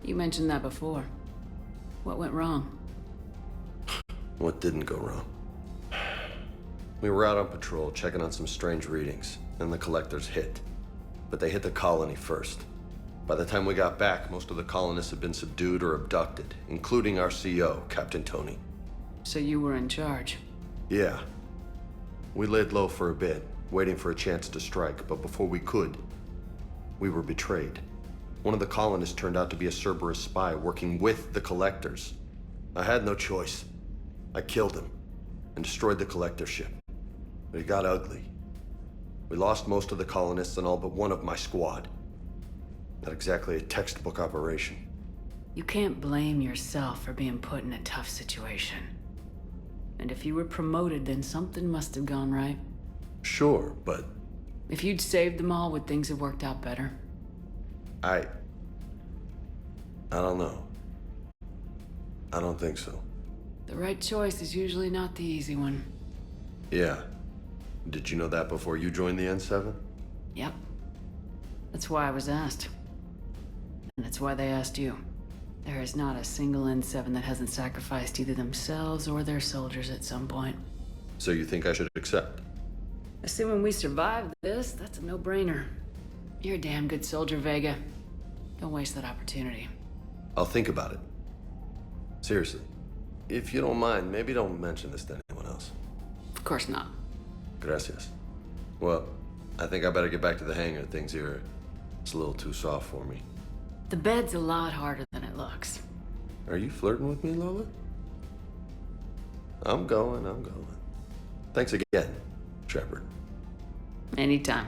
You mentioned that before. What went wrong? What didn't go wrong? We were out on patrol, checking on some strange readings, and the collectors hit. But they hit the colony first. By the time we got back, most of the colonists had been subdued or abducted, including our CO, Captain Tony. So you were in charge? Yeah. We laid low for a bit, waiting for a chance to strike, but before we could, we were betrayed. One of the colonists turned out to be a Cerberus spy working with the collectors. I had no choice. I killed him and destroyed the collector ship. But it got ugly. We lost most of the colonists and all but one of my squad. Not exactly a textbook operation. You can't blame yourself for being put in a tough situation. And if you were promoted, then something must have gone right. Sure, but... If you'd saved them all, would things have worked out better? I don't know. I don't think so. The right choice is usually not the easy one. Yeah. Did you know that before you joined the N7? Yep. That's why I was asked. And that's why they asked you. There is not a single N7 that hasn't sacrificed either themselves or their soldiers at some point. So you think I should accept? Assuming we survive this, that's a no-brainer. You're a damn good soldier, Vega. Don't waste that opportunity. I'll think about it. Seriously. If you don't mind, maybe don't mention this to anyone else. Of course not. Gracias. Well, I think I better get back to the hangar. Things here, it's a little too soft for me. The bed's a lot harder than it looks. Are you flirting with me, Lola? I'm going. Thanks again, Shepard. Anytime.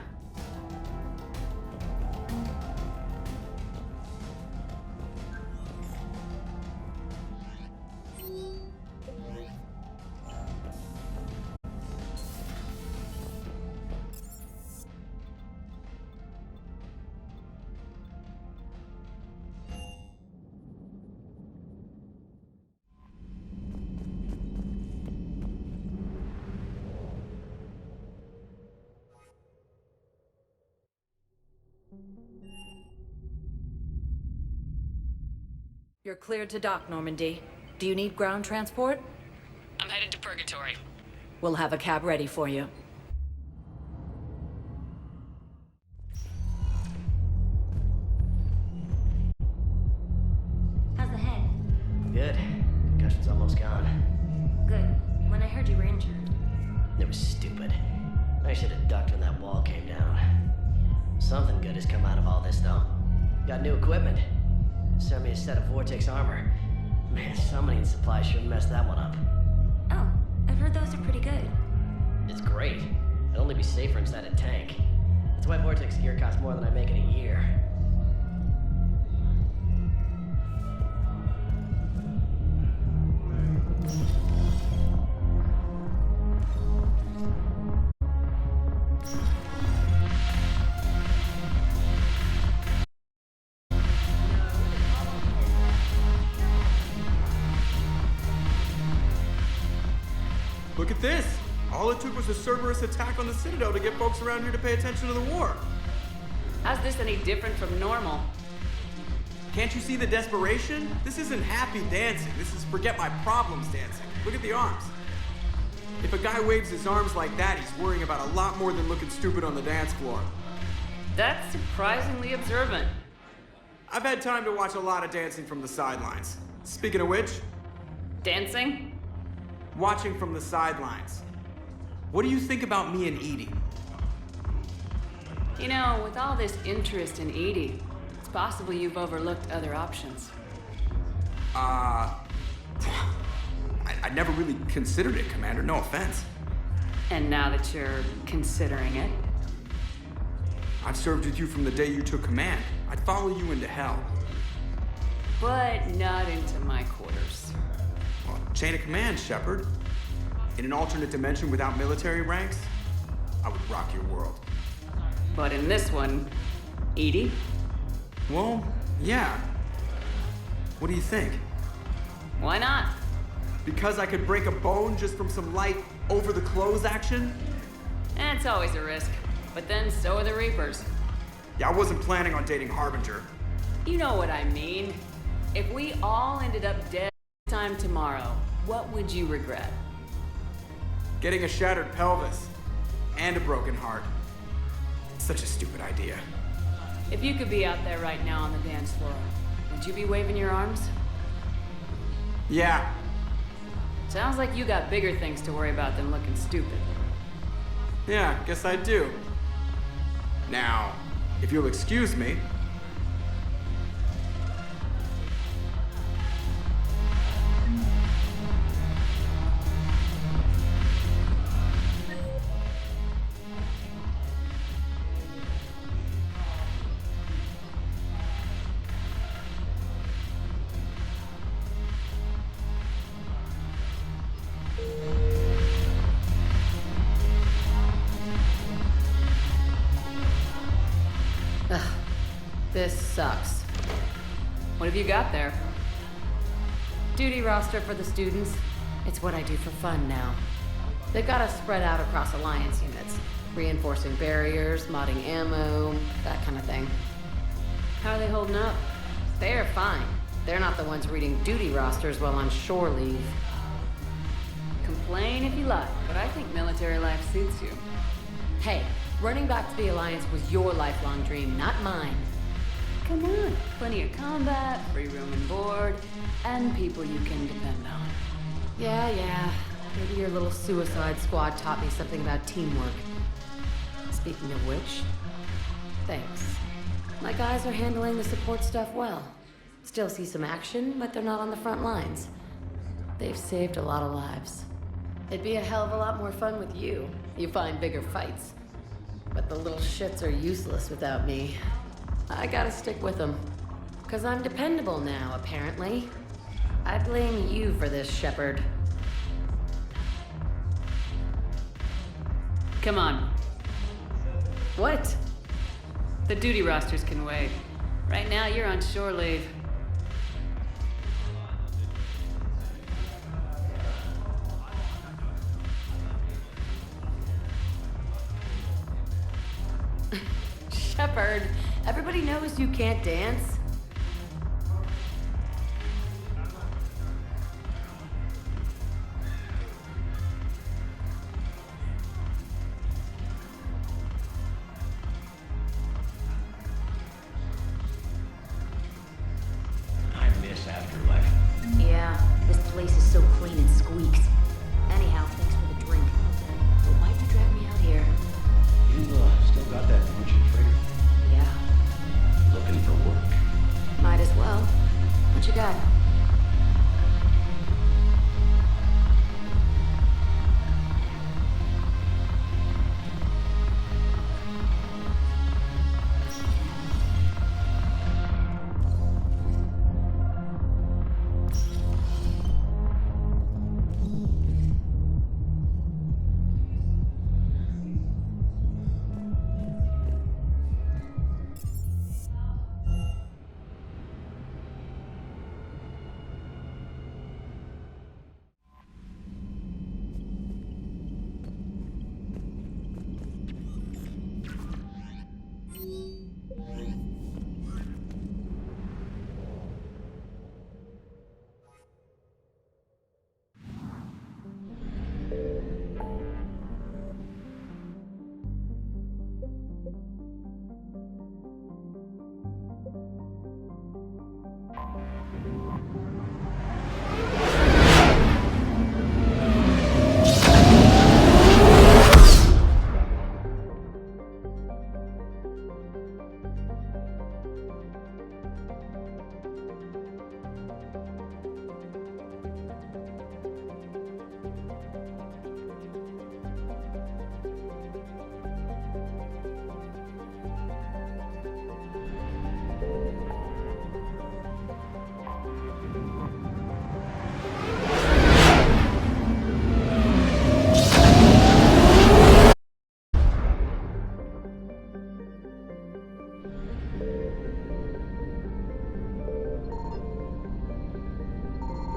You're cleared to dock, Normandy. Do you need ground transport? I'm headed to Purgatory. We'll have a cab ready for you. How's the head? Good. Concussion's almost gone. Good. When I heard you were injured. It was stupid. I should have ducked when that wall came down. Something good has come out of all this, though. Got new equipment. Sent me a set of Vortex armor. Man, summoning supply sure messed that one up. Oh, I've heard those are pretty good. It's great. It'd only be safer inside a tank. That's why Vortex gear costs more than I make in a year. Look at this! All it took was a Cerberus attack on the Citadel to get folks around here to pay attention to the war. How's this any different from normal? Can't you see the desperation? This isn't happy dancing. This is forget my problems dancing. Look at the arms. If a guy waves his arms like that, he's worrying about a lot more than looking stupid on the dance floor. That's surprisingly observant. I've had time to watch a lot of dancing from the sidelines. Speaking of which, Dancing? watching from the sidelines. What do you think about me and Edie? You know, with all this interest in Edie, it's possible you've overlooked other options. I never really considered it, Commander. No offense. And now that you're considering it, I've served with you from the day you took command. I'd follow you into hell. but not into my quarters. Well, chain of command, Shepard. In an alternate dimension without military ranks, I would rock your world. But in this one, Edie? Well, yeah. What do you think? Why not? Because I could break a bone just from some light over-the-clothes action? It's always a risk. But then so are the Reapers. Yeah, I wasn't planning on dating Harbinger. You know what I mean. If we all ended up dead this time tomorrow, what would you regret? Getting a shattered pelvis and a broken heart. Such a stupid idea. If you could be out there right now on the dance floor, would you be waving your arms? Yeah, Sounds like you got bigger things to worry about than looking stupid. yeah, guess I do. Now, if you'll excuse me. This sucks. What have you got there? Duty roster for the students. It's what I do for fun now. They've got us spread out across Alliance units, reinforcing barriers, modding ammo, that kind of thing. How are they holding up? They're fine. They're not the ones reading duty rosters while on shore leave. Complain if you like, but I think military life suits you. Hey, running back to the Alliance was your lifelong dream, not mine. Come on, plenty of combat, free room and board, and people you can depend on. Yeah. Maybe your little suicide squad taught me something about teamwork. Speaking of which, thanks. My guys are handling the support stuff well. Still see some action, but they're not on the front lines. They've saved a lot of lives. It'd be a hell of a lot more fun with you. You find bigger fights. But the little shits are useless without me. I gotta stick with them. 'Cause I'm dependable now, apparently. I blame you for this, Shepard. Come on, What? the duty rosters can wait. Right now, you're on shore leave. Shepard, everybody knows you can't dance. I miss Afterlife. Yeah, this place is so clean and squeaks. Anyhow, thanks for the drink. But why'd you drag me out here? You still got that punching trigger. Yeah, Looking for work. Might as well. What you got?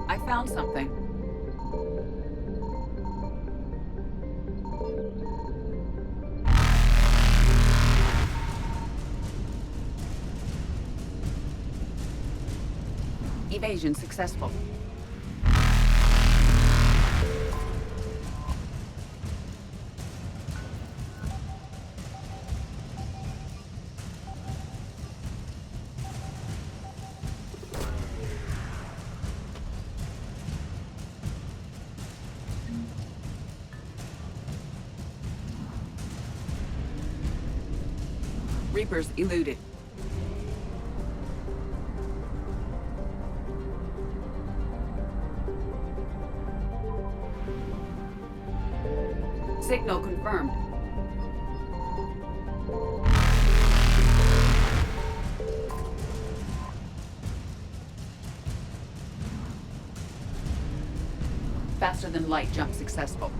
I found something. Evasion successful. Reapers eluded. Signal confirmed. Faster than light jump successful.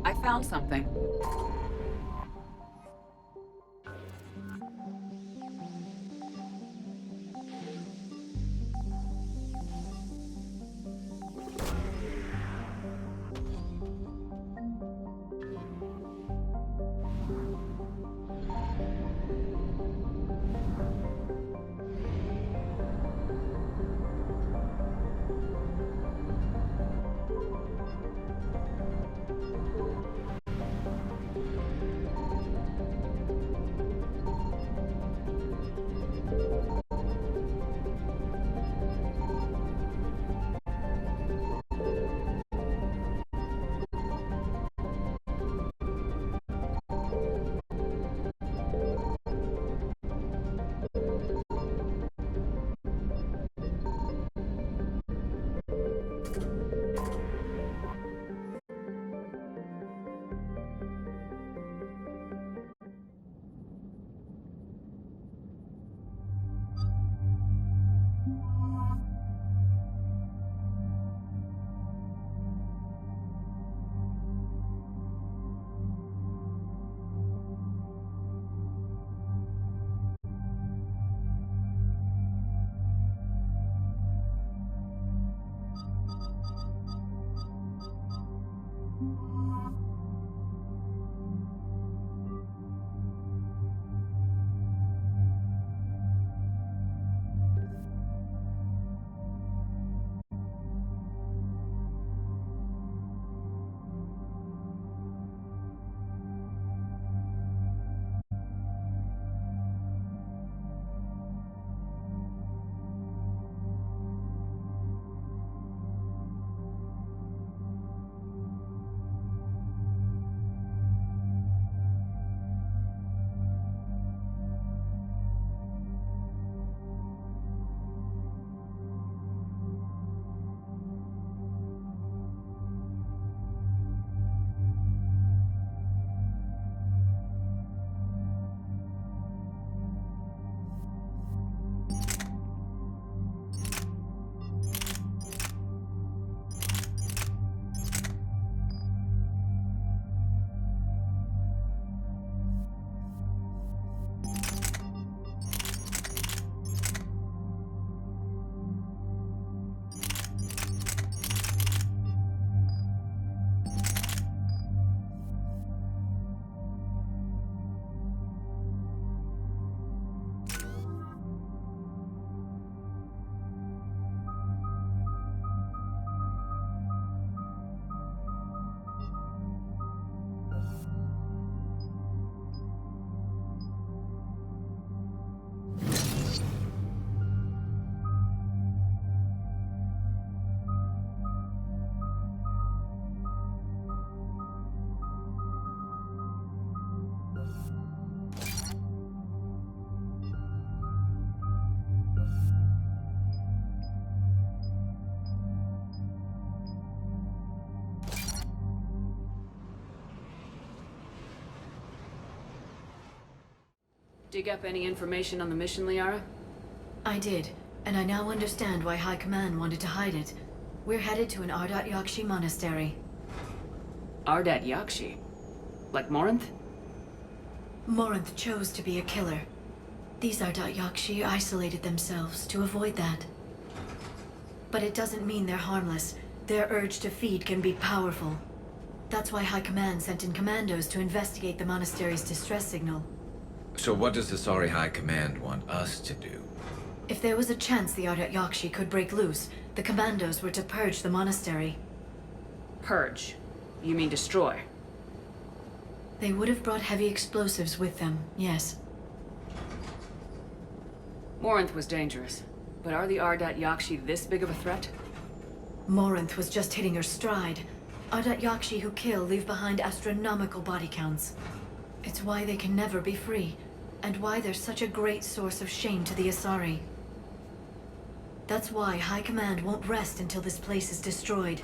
I found something. Dig up any information on the mission, Liara? I did, and I now understand why High Command wanted to hide it. We're headed to an Ardat Yakshi monastery. Ardat Yakshi? Like Morinth? Morinth chose to be a killer. These Ardat Yakshi isolated themselves to avoid that. But it doesn't mean they're harmless. Their urge to feed can be powerful. That's why High Command sent in commandos to investigate the monastery's distress signal. So what does the Asari High Command want us to do? If there was a chance the Ardat Yakshi could break loose, the commandos were to purge the monastery. Purge. You mean destroy? They would have brought heavy explosives with them, yes. Morinth was dangerous, but are the Ardat Yakshi this big of a threat? Morinth was just hitting her stride. Ardat Yakshi who kill leave behind astronomical body counts. It's why they can never be free, and why they're such a great source of shame to the Asari. That's why High Command won't rest until this place is destroyed.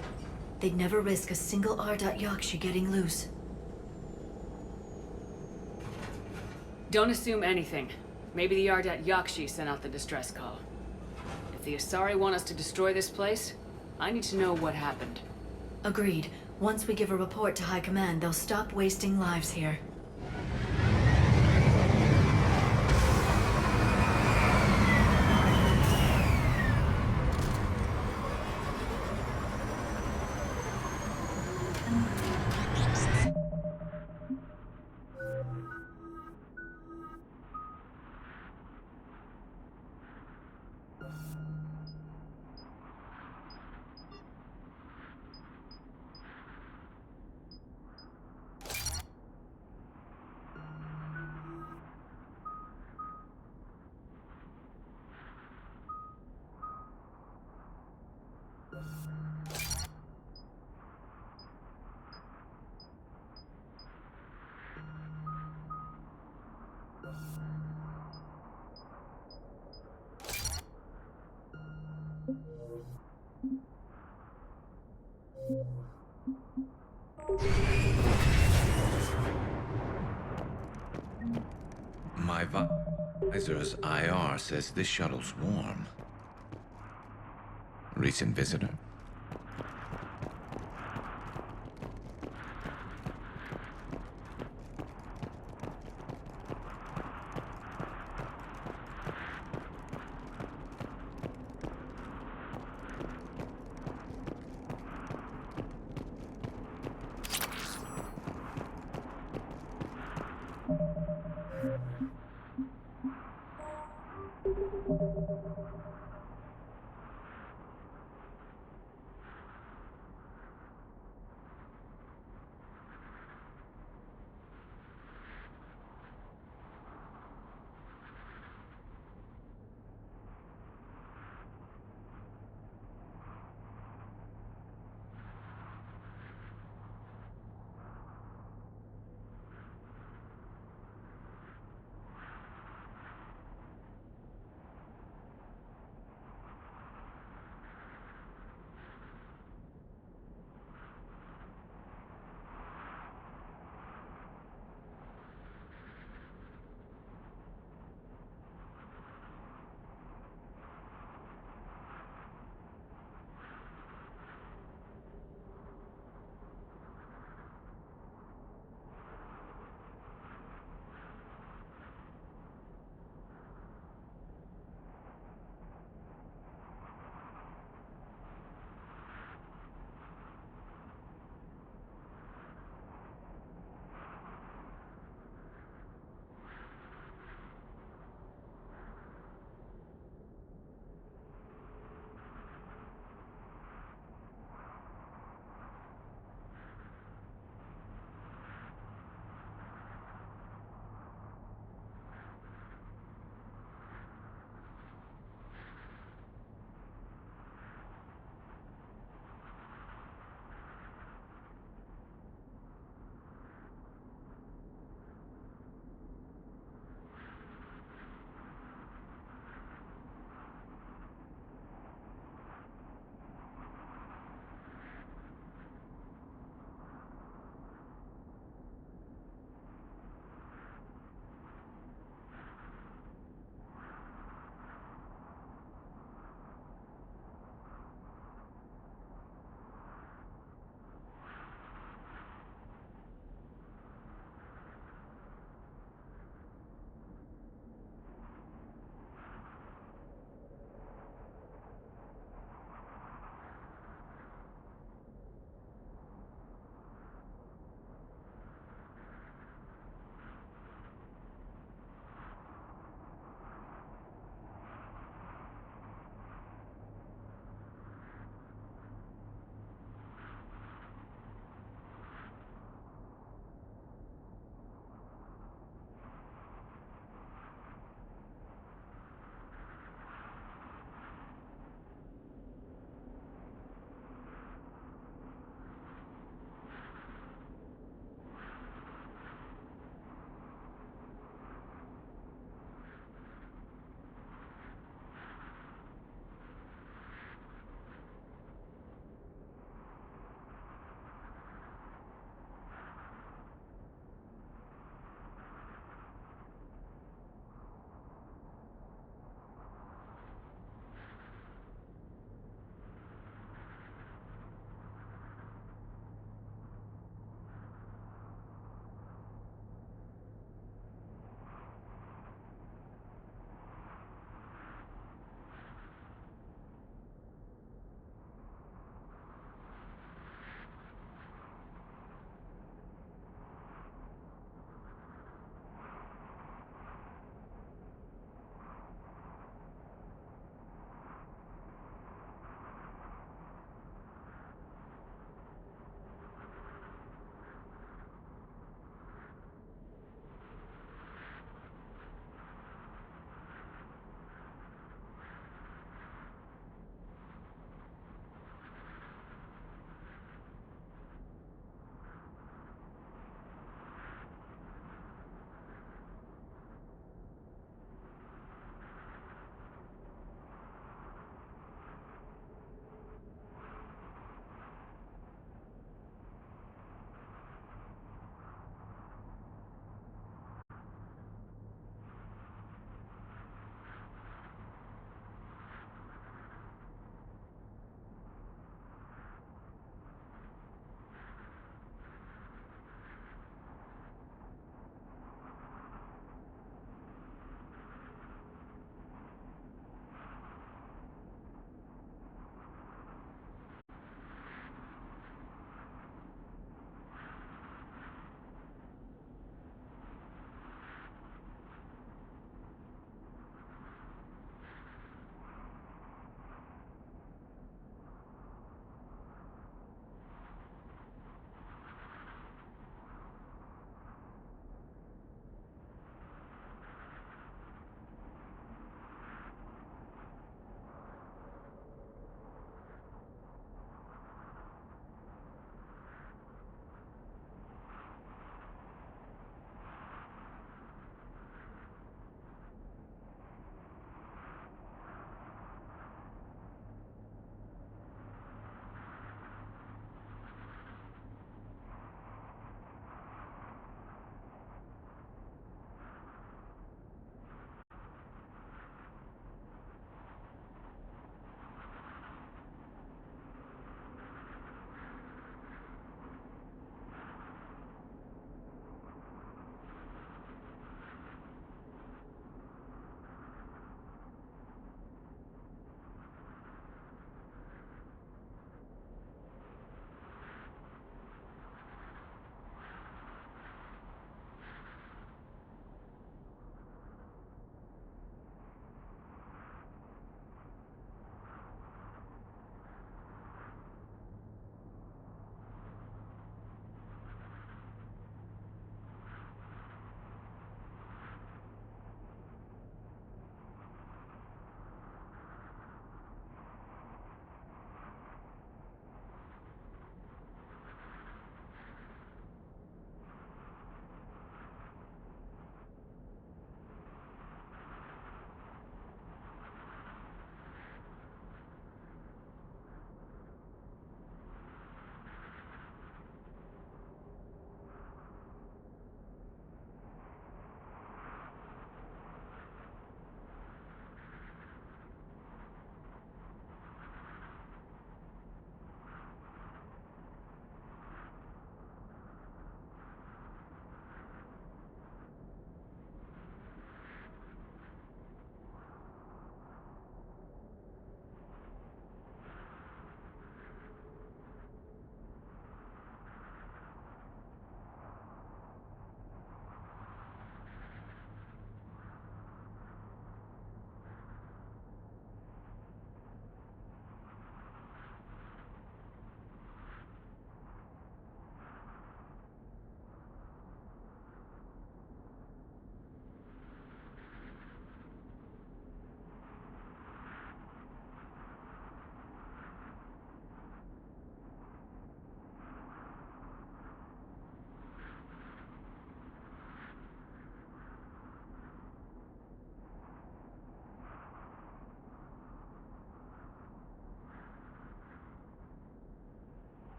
They'd never risk a single Ardat Yakshi getting loose. Don't assume anything. Maybe the Ardat Yakshi sent out the distress call. If the Asari want us to destroy this place, I need to know what happened. Agreed. Once we give a report to High Command, they'll stop wasting lives here. My visor's IR says this shuttle's warm. Recent visitor?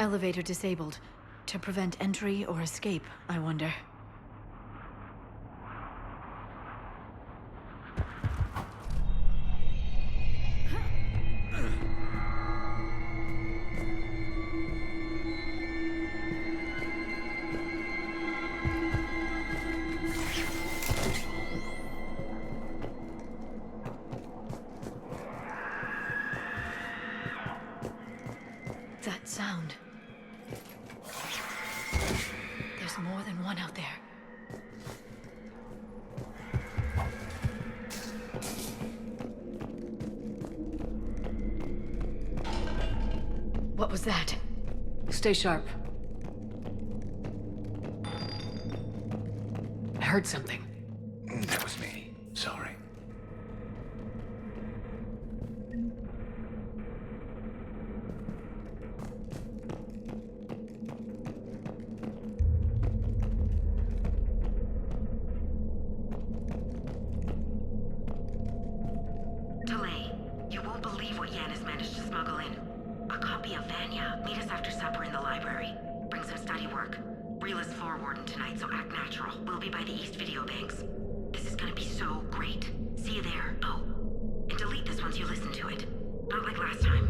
Elevator disabled. To prevent entry or escape, I wonder. That sound. There's more than one out there. What was that? Stay sharp. I heard something. That was me. Sorry. Delay. You won't believe what Yan has managed to smuggle in. A copy of Vanya. Meet us after supper in the library. Bring some study work. Real is floor warden tonight, so act natural. We'll be by the East Video Banks. This is gonna be so great. See you there. Oh, and delete this once you listen to it. Not like last time.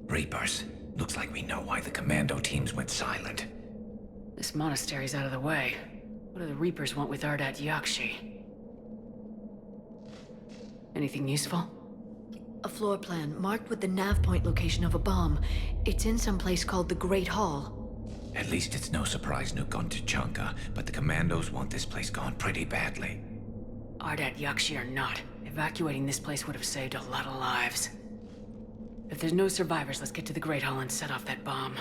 Reapers. Looks like we know why the commando teams went silent. This monastery's out of the way. What do the Reapers want with Ardat Yakshi? Anything useful? A floor plan marked with the nav point location of a bomb. It's in some place called the Great Hall. At least it's no surprise Nuke gone to Chunka, but the commandos want this place gone pretty badly. Ardat Yakshi or not, evacuating this place would have saved a lot of lives. If there's no survivors, let's get to the Great Hall and set off that bomb.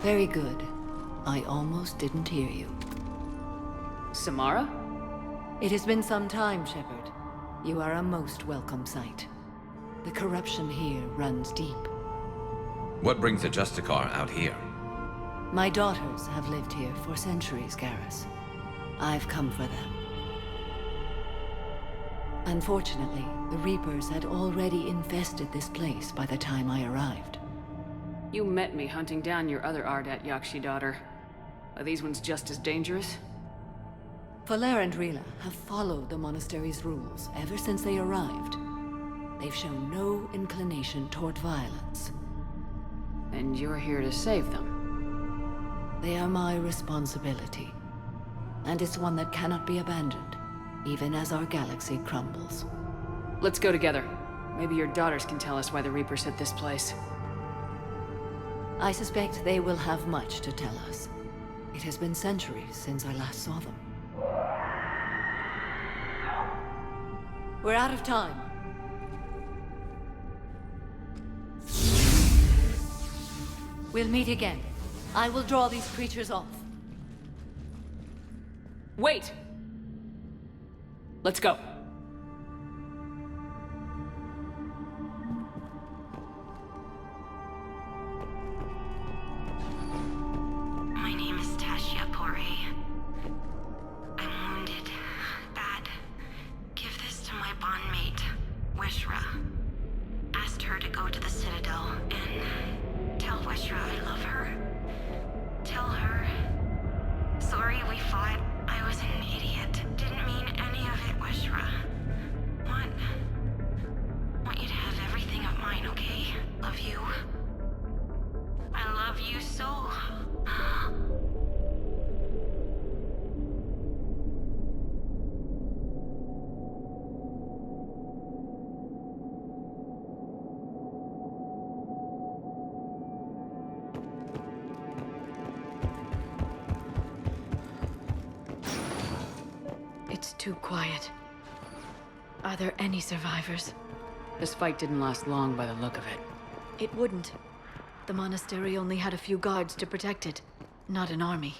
Very good. I almost didn't hear you. Samara? It has been some time, Shepard. You are a most welcome sight. The corruption here runs deep. What brings the Justicar out here? My daughters have lived here for centuries, Garrus. I've come for them. Unfortunately, the Reapers had already infested this place by the time I arrived. You met me hunting down your other Ardat Yakshi daughter. Are these ones just as dangerous? Falere and Rila have followed the monastery's rules ever since they arrived. They've shown no inclination toward violence. And you're here to save them? They are my responsibility. And it's one that cannot be abandoned, even as our galaxy crumbles. Let's go together. Maybe your daughters can tell us why the Reapers hit this place. I suspect they will have much to tell us. It has been centuries since I last saw them. We're out of time. We'll meet again. I will draw these creatures off. Wait! Let's go. My name is Tasha Pore. I'm wounded. Bad. Give this to my bondmate, Weshra. Asked her to go to the Citadel and tell Weshra I love her. Tell her. Sorry we fought. I was an idiot. Didn't mean any of it, Weshra. Want you to have everything of mine, okay? Love you. I love you so. It's too quiet. Are there any survivors? This fight didn't last long by the look of it. It wouldn't. The monastery only had a few guards to protect it, not an army.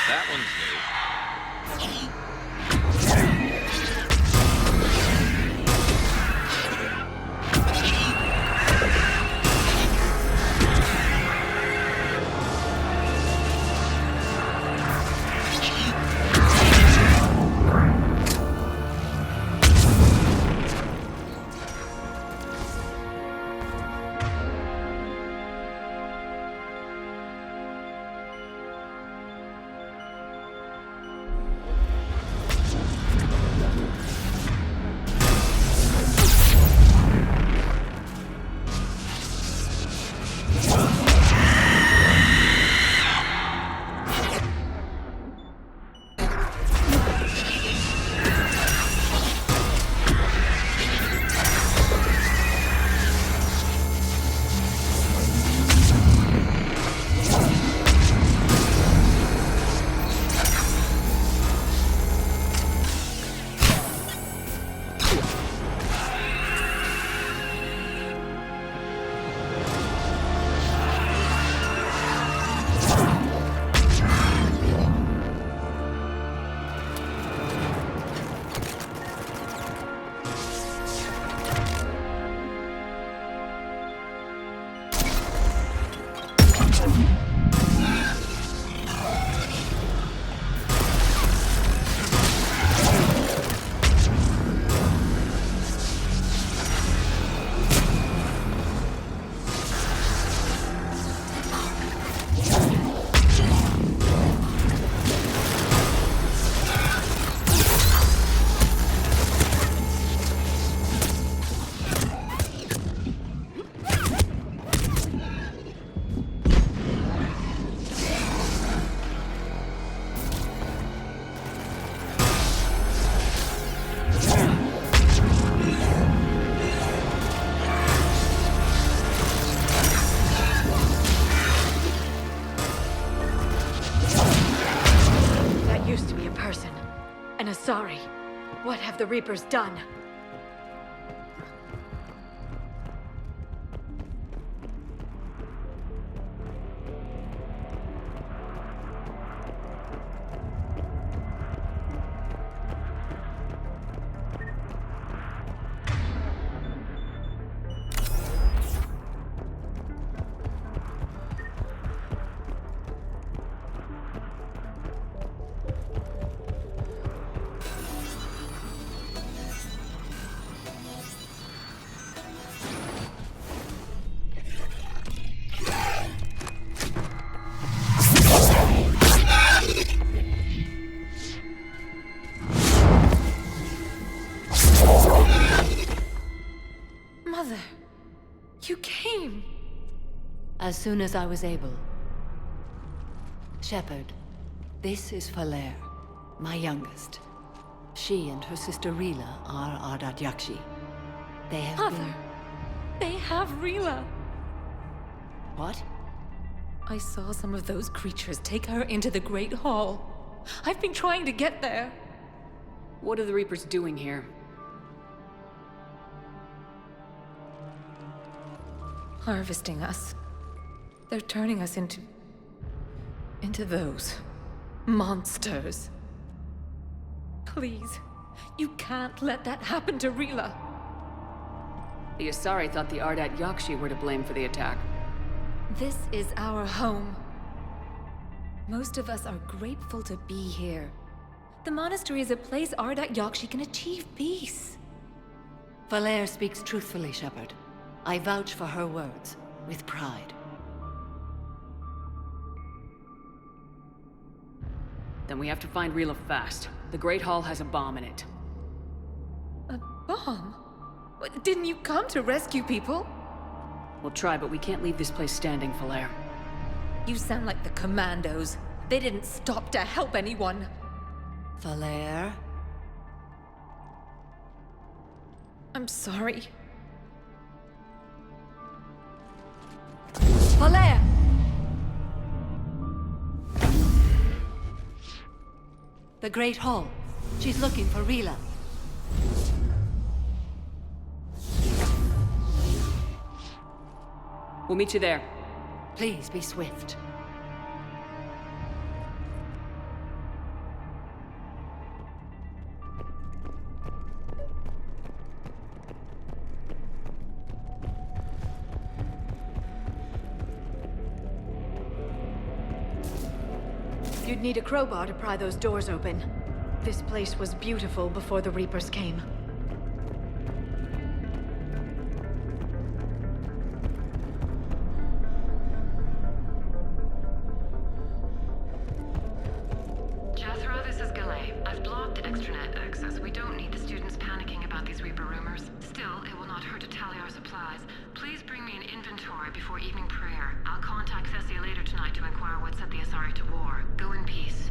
That one's new. Sorry. What have the Reapers done? As soon as I was able. Shepard, this is Falere, my youngest. She and her sister Rila are Ardat Yakshi. They have Mother! They have Rila! What? I saw some of those creatures take her into the Great Hall. I've been trying to get there. What are the Reapers doing here? Harvesting us. They're turning us into those monsters. Please, you can't let that happen to Rila. The Asari thought the Ardat Yakshi were to blame for the attack. This is our home. Most of us are grateful to be here. The monastery is a place Ardat Yakshi can achieve peace. Falere speaks truthfully, Shepard. I vouch for her words, with pride. Then we have to find Rila fast. The Great Hall has a bomb in it. A bomb? Didn't you come to rescue people? We'll try, but we can't leave this place standing, Falere. You sound like the Commandos. They didn't stop to help anyone. Falere? I'm sorry. Falere! The Great Hall. She's looking for Rila. We'll meet you there. Please be swift. You'd need a crowbar to pry those doors open. This place was beautiful before the Reapers came. Jethro, this is Galay. I've blocked the extranet access. We don't need the students panicking about these Reaper rumors. Still, it will not hurt to tally our supplies. Please bring me an inventory before evening prayer. I'll contact Thessia later tonight to inquire what set the Asari to war. Go in peace.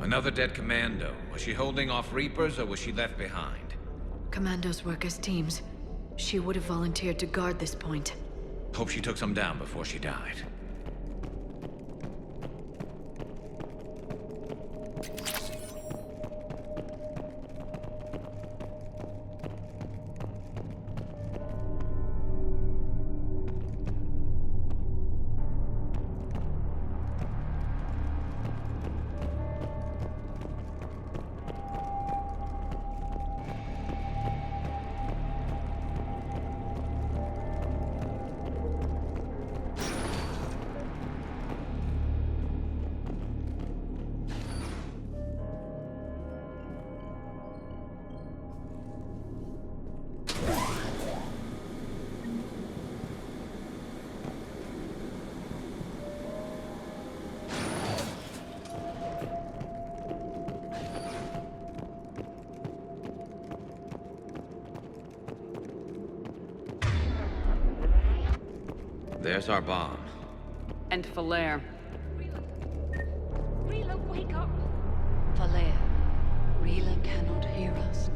Another dead commando. Was she holding off Reapers or was she left behind? Commandos work as teams. She would have volunteered to guard this point. Hope she took some down before she died. There's our bomb. And Falere. Rila, wake up! Falere, Rila cannot hear us.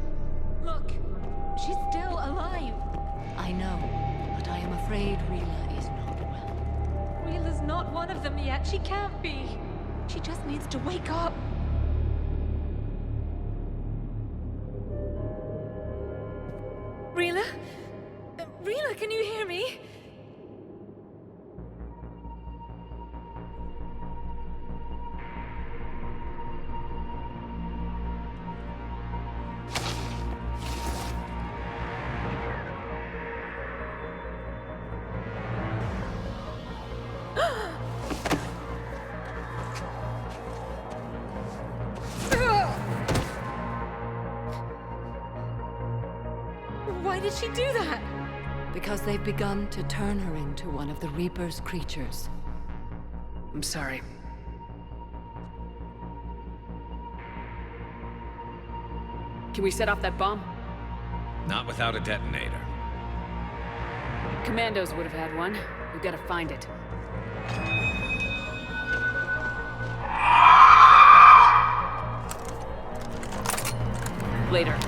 I know, but I am afraid Rila is not well. Rila's not one of them yet. She can't be. She just needs to wake up. Rila? Rila, can you hear me? Why did she do that? Because they've begun to turn her into one of the Reaper's creatures. I'm sorry. Can we set off that bomb? Not without a detonator. Commandos would have had one. We've got to find it. Later.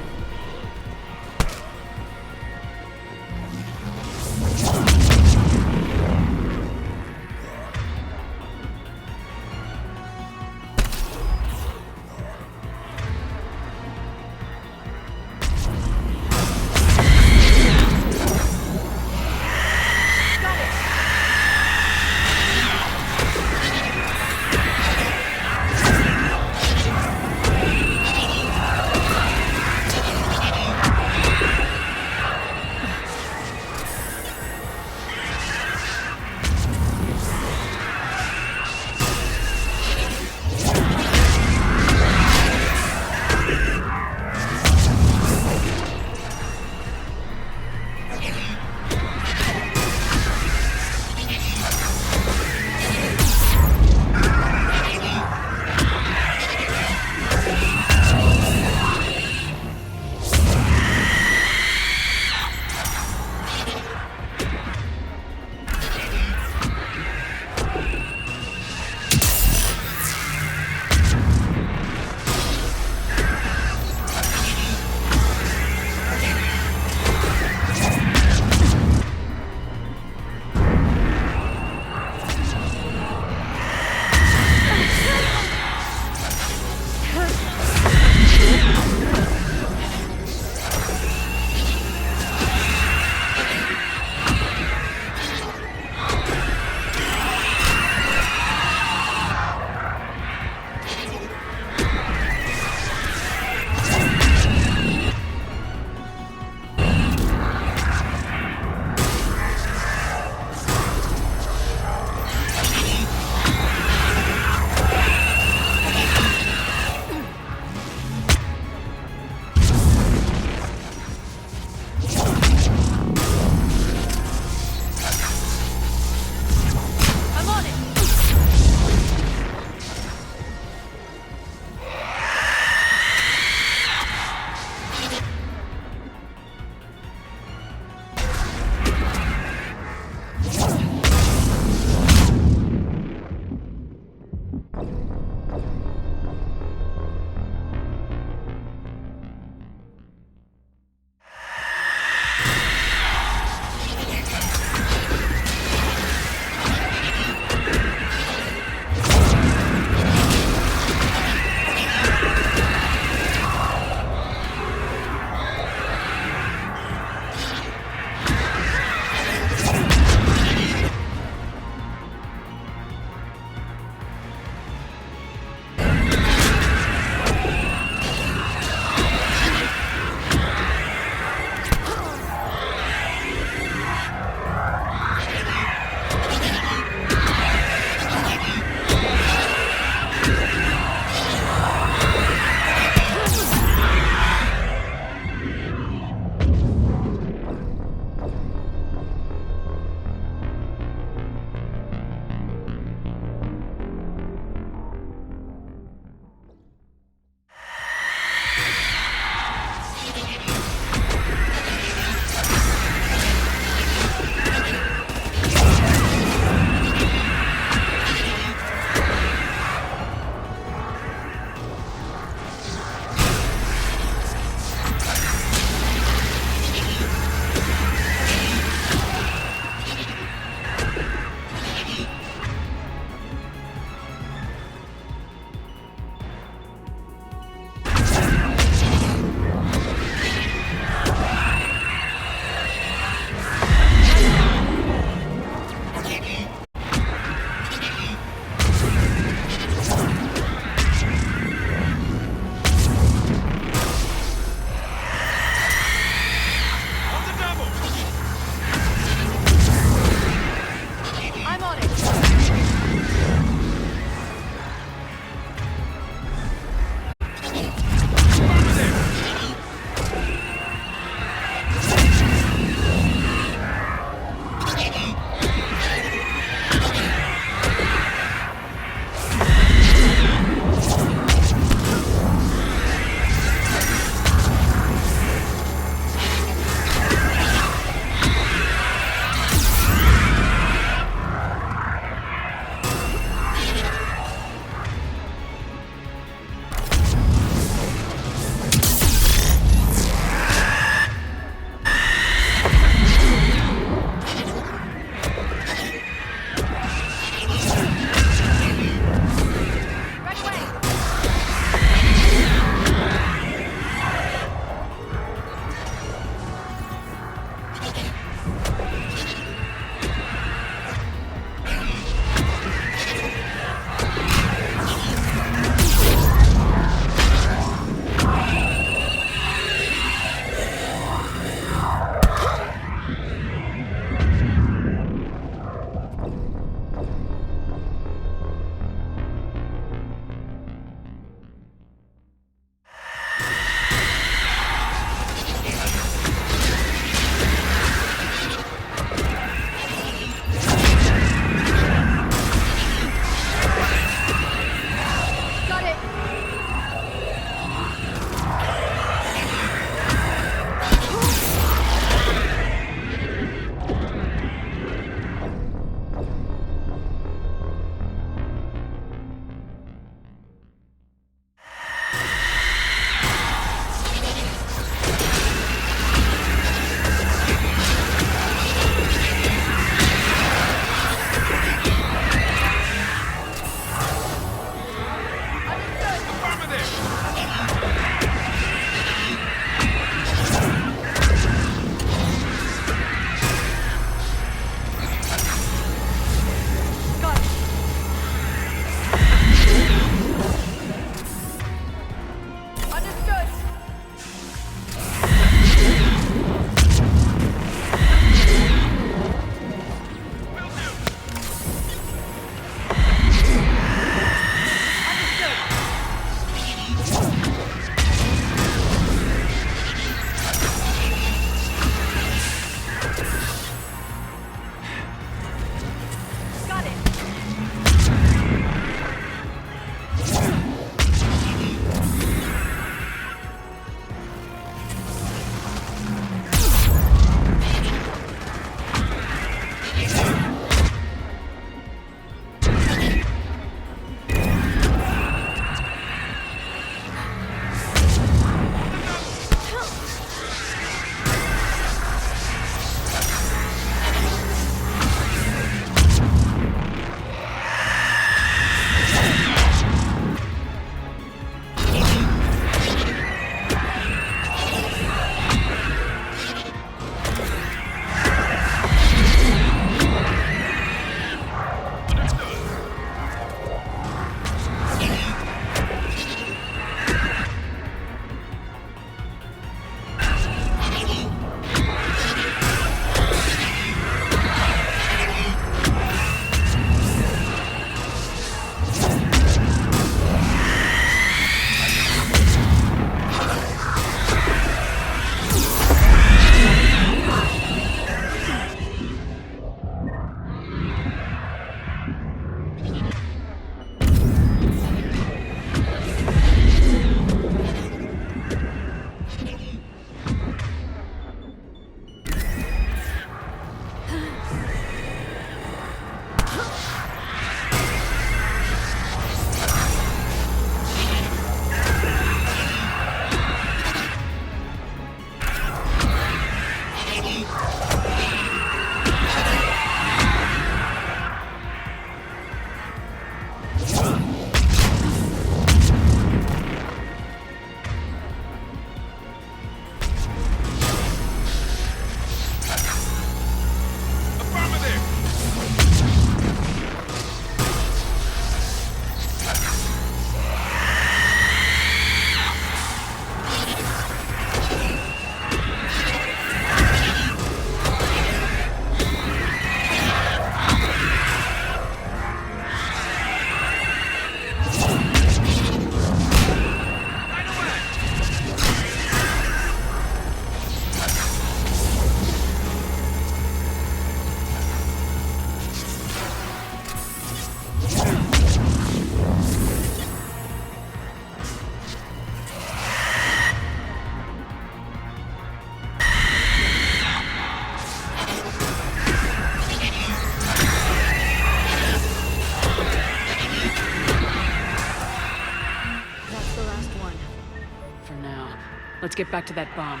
for now. Let's get back to that bomb.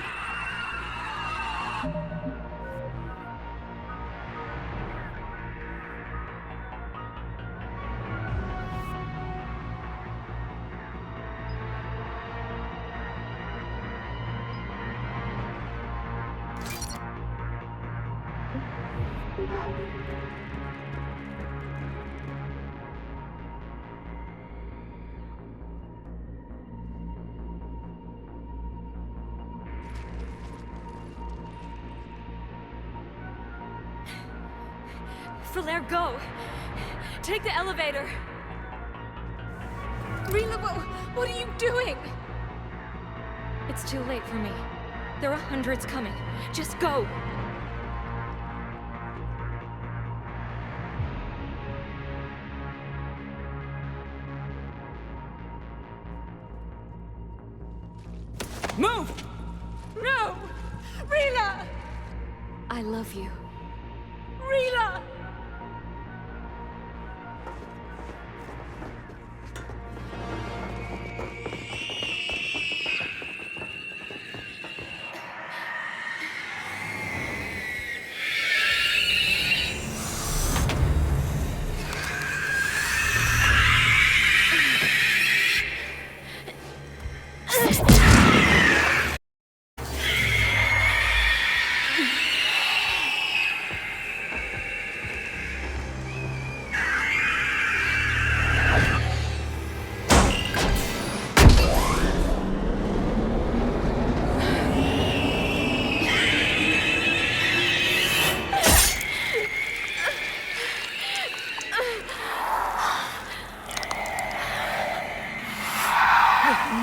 Flair, go! Take the elevator! Rila, what are you doing? It's too late for me. There are hundreds coming. Just go! Move! No! Rila! I love you. Rila!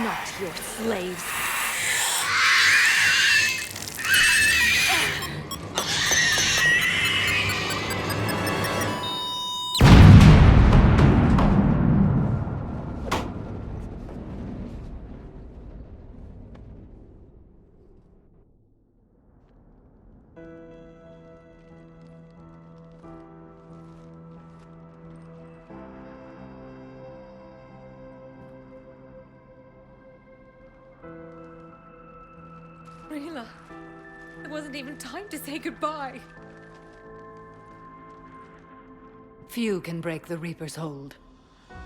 Not your slaves. Rila, there wasn't even time to say goodbye. Few can break the Reaper's hold.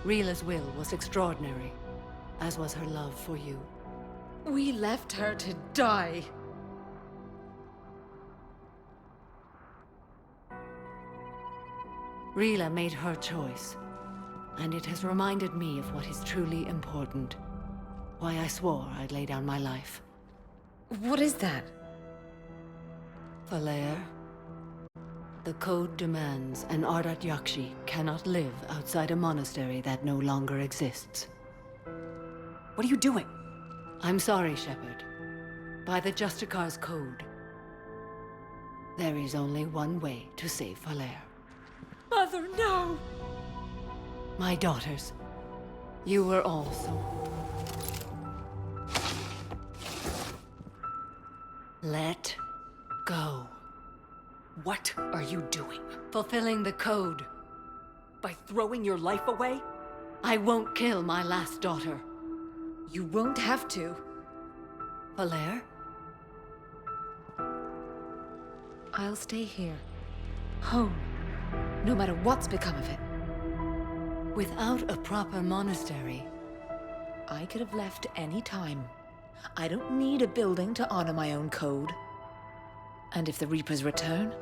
Rila's will was extraordinary, as was her love for you. We left her to die. Rila made her choice, and it has reminded me of what is truly important. Why I swore I'd lay down my life. What is that? Falair, the code demands an Ardat Yakshi cannot live outside a monastery that no longer exists. What are you doing? I'm sorry, Shepard. By the Justicar's code, there is only one way to save Falair. Mother, no! My daughters, you were also. Let go. What are you doing? Fulfilling the code. By throwing your life away? I won't kill my last daughter. You won't have to. Falair? I'll stay here. Home. No matter what's become of it. Without a proper monastery, I could have left any time. I don't need a building to honor my own code. And if the Reapers return,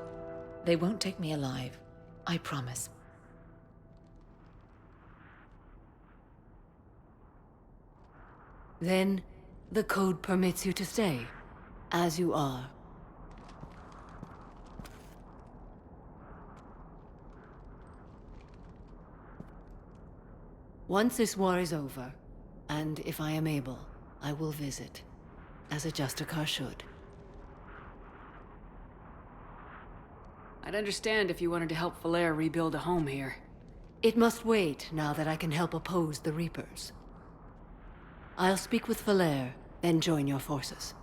they won't take me alive. I promise. Then, the code permits you to stay, as you are. Once this war is over, and if I am able, I will visit, as a Justicar should. I'd understand if you wanted to help Falair rebuild a home here. It must wait now that I can help oppose the Reapers. I'll speak with Falair, then join your forces.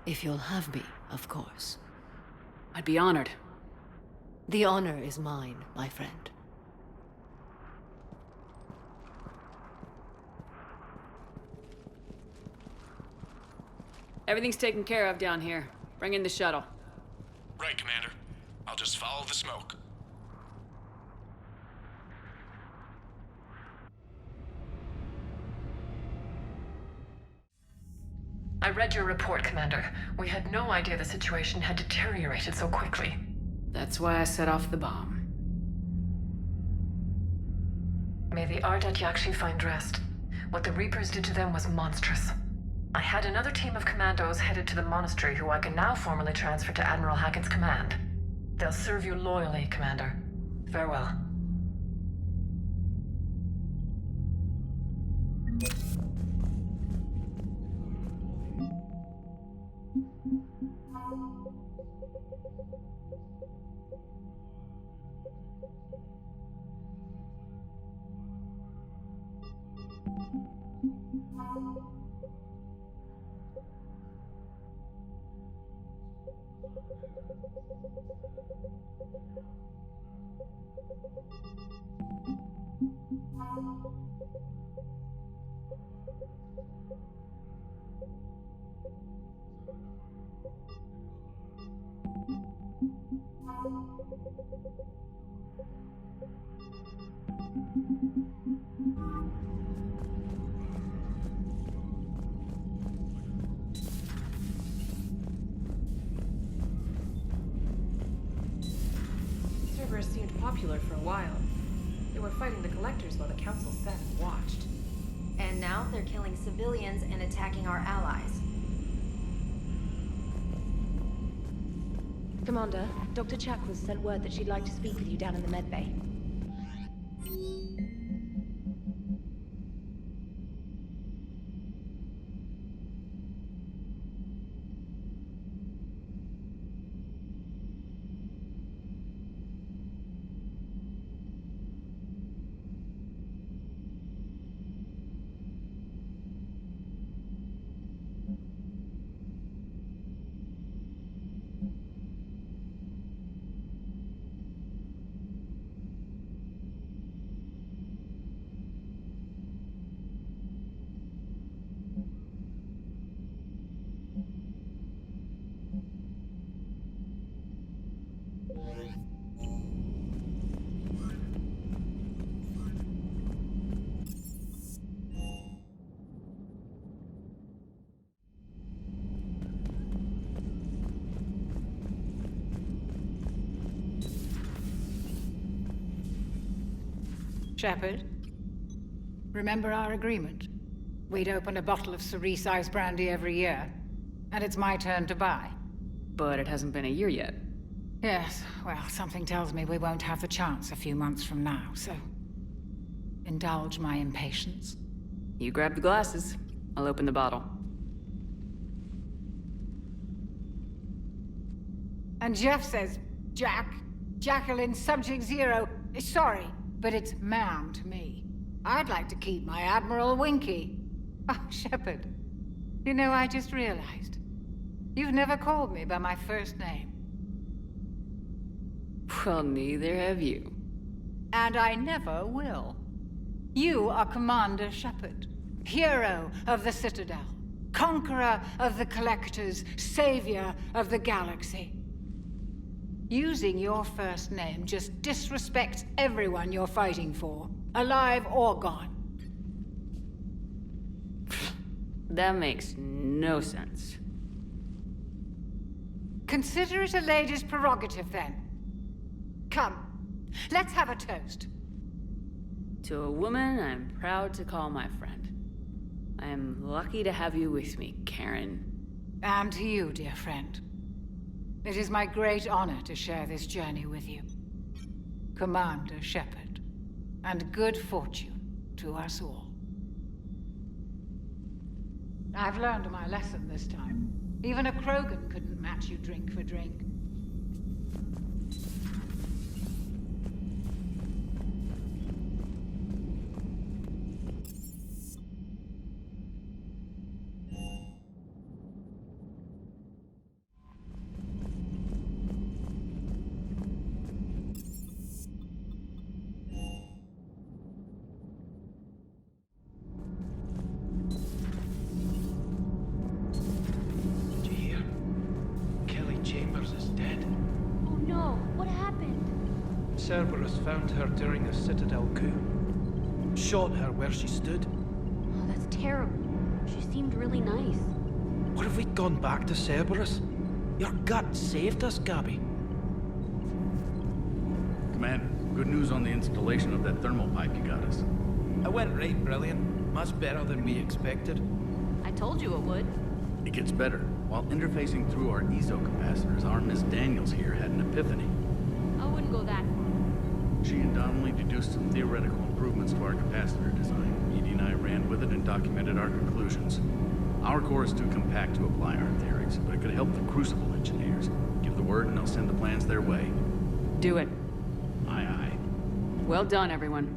If you'll have me, of course. I'd be honored. The honor is mine, my friend. Everything's taken care of down here. Bring in the shuttle. Right, Commander. I'll just follow the smoke. I read your report, Commander. We had no idea the situation had deteriorated so quickly. That's why I set off the bomb. May the Ardat Yakshi find rest. What the Reapers did to them was monstrous. I had another team of commandos headed to the monastery who I can now formally transfer to Admiral Hackett's command. They'll serve you loyally, Commander. Farewell. Cerberus seemed popular for a while. They were fighting the Collectors while the Council sat and watched. And now they're killing civilians and attacking our allies. Commander, Dr. Chakwas sent word that she'd like to speak with you down in the med bay. Shepard, remember our agreement? We'd open a bottle of cerise ice brandy every year, and it's my turn to buy. But it hasn't been a year yet. Yes, well, something tells me we won't have the chance a few months from now, so indulge my impatience. You grab the glasses. I'll open the bottle. And Jeff says, Jacqueline Subject Zero is sorry, but it's ma'am to me. I'd like to keep my Admiral Winky. Oh, Shepard, you know, I just realized. You've never called me by my first name. Well, neither have you. And I never will. You are Commander Shepard, hero of the Citadel, conqueror of the Collectors, savior of the galaxy. Using your first name just disrespects everyone you're fighting for, alive or gone. That makes no sense. Consider it a lady's prerogative, then. Come, let's have a toast. To a woman I'm proud to call my friend. I am lucky to have you with me, Karen. And to you, dear friend. It is my great honor to share this journey with you. Commander Shepard. And good fortune to us all. I've learned my lesson this time. Even a Krogan couldn't match you drink for drink. Cerberus found her during the Citadel coup. Shot her where she stood. Oh, that's terrible. She seemed really nice. What have we gone back to Cerberus? Your gut saved us, Gabby. Commander, good news on the installation of that thermal pipe you got us. It went right brilliant. Much better than we expected. I told you it would. It gets better. While interfacing through our ESO capacitors, our Miss Daniels here had an epiphany. I wouldn't go that far. She and Donnelly deduced some theoretical improvements to our capacitor design. Edie and I ran with it and documented our conclusions. Our core is too compact to apply our theories, but it could help the Crucible engineers. Give the word and they'll send the plans their way. Do it. Aye, aye. Well done, everyone.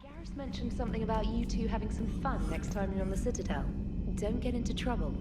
Garrus mentioned something about you two having some fun next time you're on the Citadel. Don't get into trouble.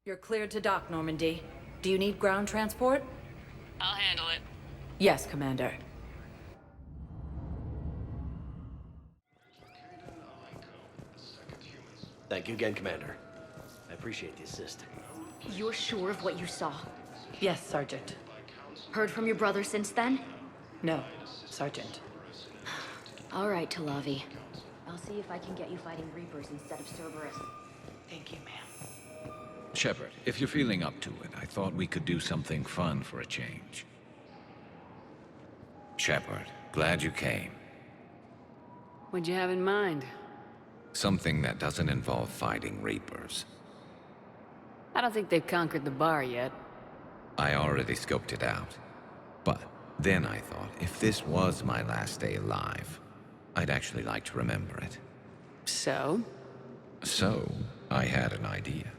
You're cleared to dock, Normandy. Do you need ground transport? I'll handle it. Yes, Commander. Thank you again, Commander. I appreciate the assist. You're sure of what you saw? Yes, Sergeant. Heard from your brother since then? No, Sergeant. All right, Talavi. I'll see if I can get you fighting Reapers instead of Cerberus. Thank you, ma'am. Shepard, if you're feeling up to it, I thought we could do something fun for a change. Shepard, glad you came. What'd you have in mind? Something that doesn't involve fighting Reapers. I don't think they've conquered the bar yet. I already scoped it out. But then I thought, if this was my last day alive, I'd actually like to remember it. So? So, I had an idea.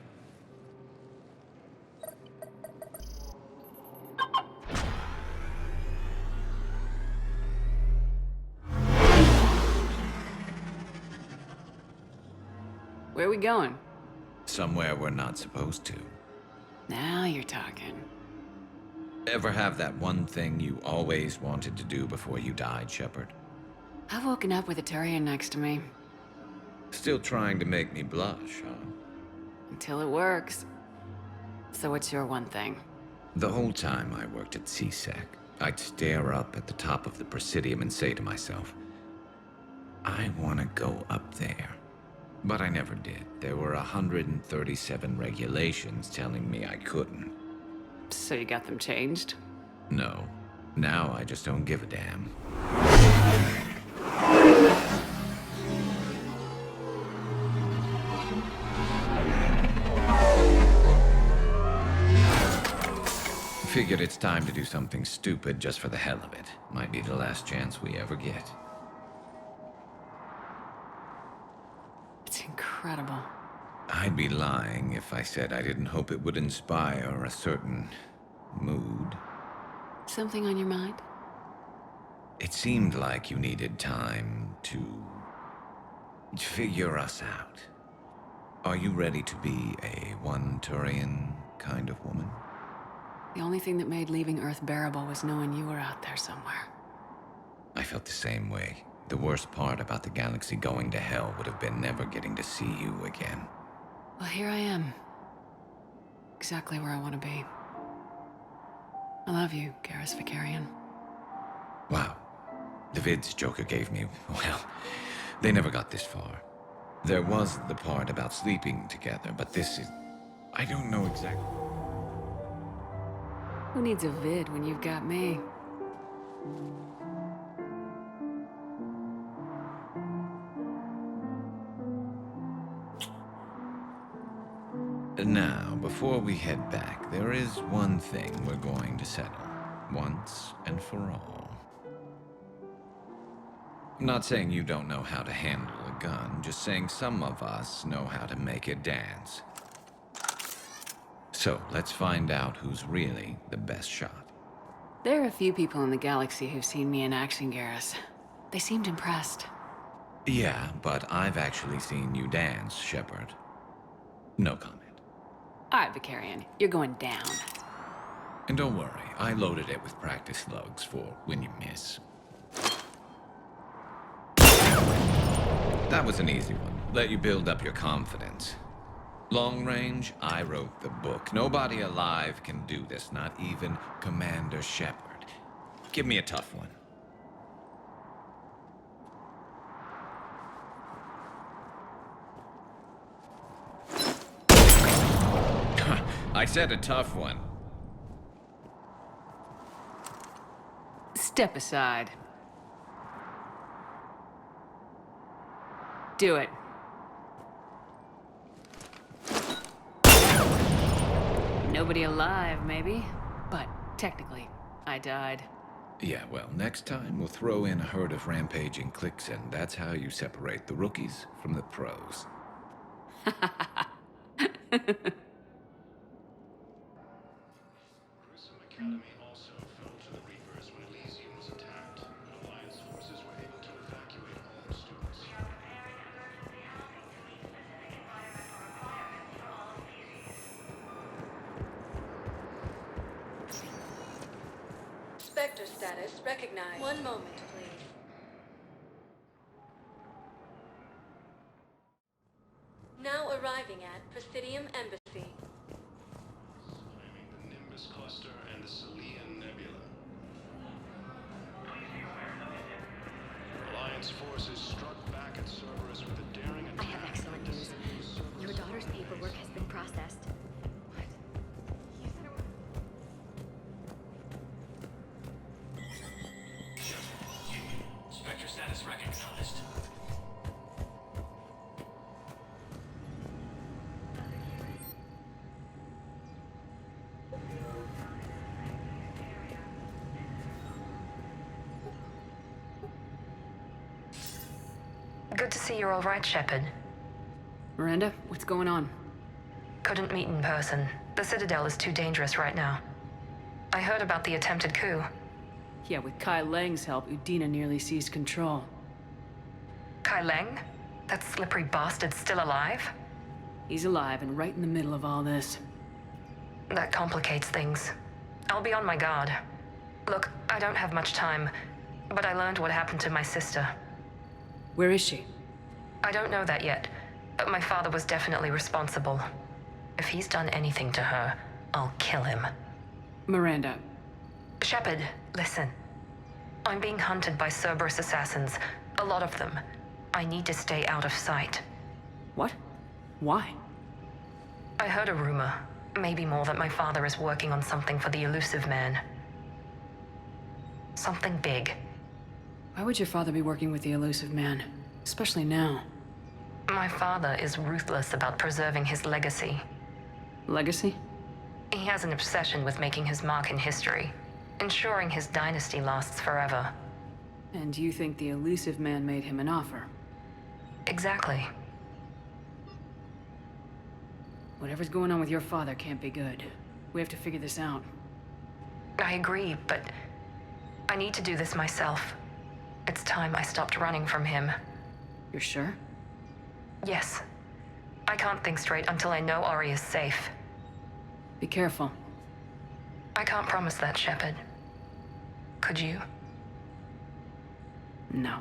Where are we going? Somewhere we're not supposed to. Now you're talking. Ever have that one thing you always wanted to do before you died, Shepard? I've woken up with a Turian next to me. Still trying to make me blush, huh? Until it works. So what's your one thing? The whole time I worked at CSEC, I'd stare up at the top of the Presidium and say to myself, I want to go up there. But I never did. There were 137 regulations telling me I couldn't. So you got them changed? No. Now I just don't give a damn. Figured it's time to do something stupid just for the hell of it. Might be the last chance we ever get. It's incredible. I'd be lying if I said I didn't hope it would inspire a certain mood. Something on your mind? It seemed like you needed time to figure us out. Are you ready to be a one Turian kind of woman? The only thing that made leaving Earth bearable was knowing you were out there somewhere. I felt the same way. The worst part about the galaxy going to hell would have been never getting to see you again. Well, here I am. Exactly where I want to be. I love you, Garrus Vakarian. Wow. The vids Joker gave me, well, they never got this far. There was the part about sleeping together, but this is... I don't know exactly... Who needs a vid when you've got me? Now, before we head back, there is one thing we're going to settle. Once and for all. I'm not saying you don't know how to handle a gun, just saying some of us know how to make it dance. So, let's find out who's really the best shot. There are a few people in the galaxy who've seen me in action, Garrus. They seemed impressed. Yeah, but I've actually seen you dance, Shepard. No comment. All right, Vakarian, you're going down. And don't worry, I loaded it with practice slugs for when you miss. That was an easy one. Let you build up your confidence. Long range, I wrote the book. Nobody alive can do this, not even Commander Shepard. Give me a tough one. I said a tough one. Step aside. Do it. Nobody alive, maybe. But technically, I died. Yeah, well, next time we'll throw in a herd of rampaging cliques, and that's how you separate the rookies from the pros. Academy also fell to the Reapers when Elysium was attacked, but Alliance forces were able to evacuate all the students. Spectre status recognized. One moment, please. Now arriving at Presidium Embassy. Claiming the Nimbus Cluster and the Celian Nebula. Alliance forces struck back at Cerberus with a daring attack. I have excellent news. Your daughter's paperwork has been processed. Spectre status recognized. Good to see you're all right, Shepard. Miranda, what's going on? Couldn't meet in person. The Citadel is too dangerous right now. I heard about the attempted coup. Yeah, with Kai Lang's help, Udina nearly seized control. Kai Leng? That slippery bastard's still alive? He's alive and right in the middle of all this. That complicates things. I'll be on my guard. Look, I don't have much time, but I learned what happened to my sister. Where is she? I don't know that yet, but my father was definitely responsible. If he's done anything to her, I'll kill him. Miranda. Shepard, listen. I'm being hunted by Cerberus assassins. A lot of them. I need to stay out of sight. What? Why? I heard a rumor, maybe more, that my father is working on something for the Elusive Man. Something big. Why would your father be working with the Elusive Man? Especially now. My father is ruthless about preserving his legacy. Legacy? He has an obsession with making his mark in history, ensuring his dynasty lasts forever. And you think the Elusive Man made him an offer? Exactly. Whatever's going on with your father can't be good. We have to figure this out. I agree, but I need to do this myself. It's time I stopped running from him. You're sure? Yes. I can't think straight until I know Ori is safe. Be careful. I can't promise that, Shepard. Could you? No.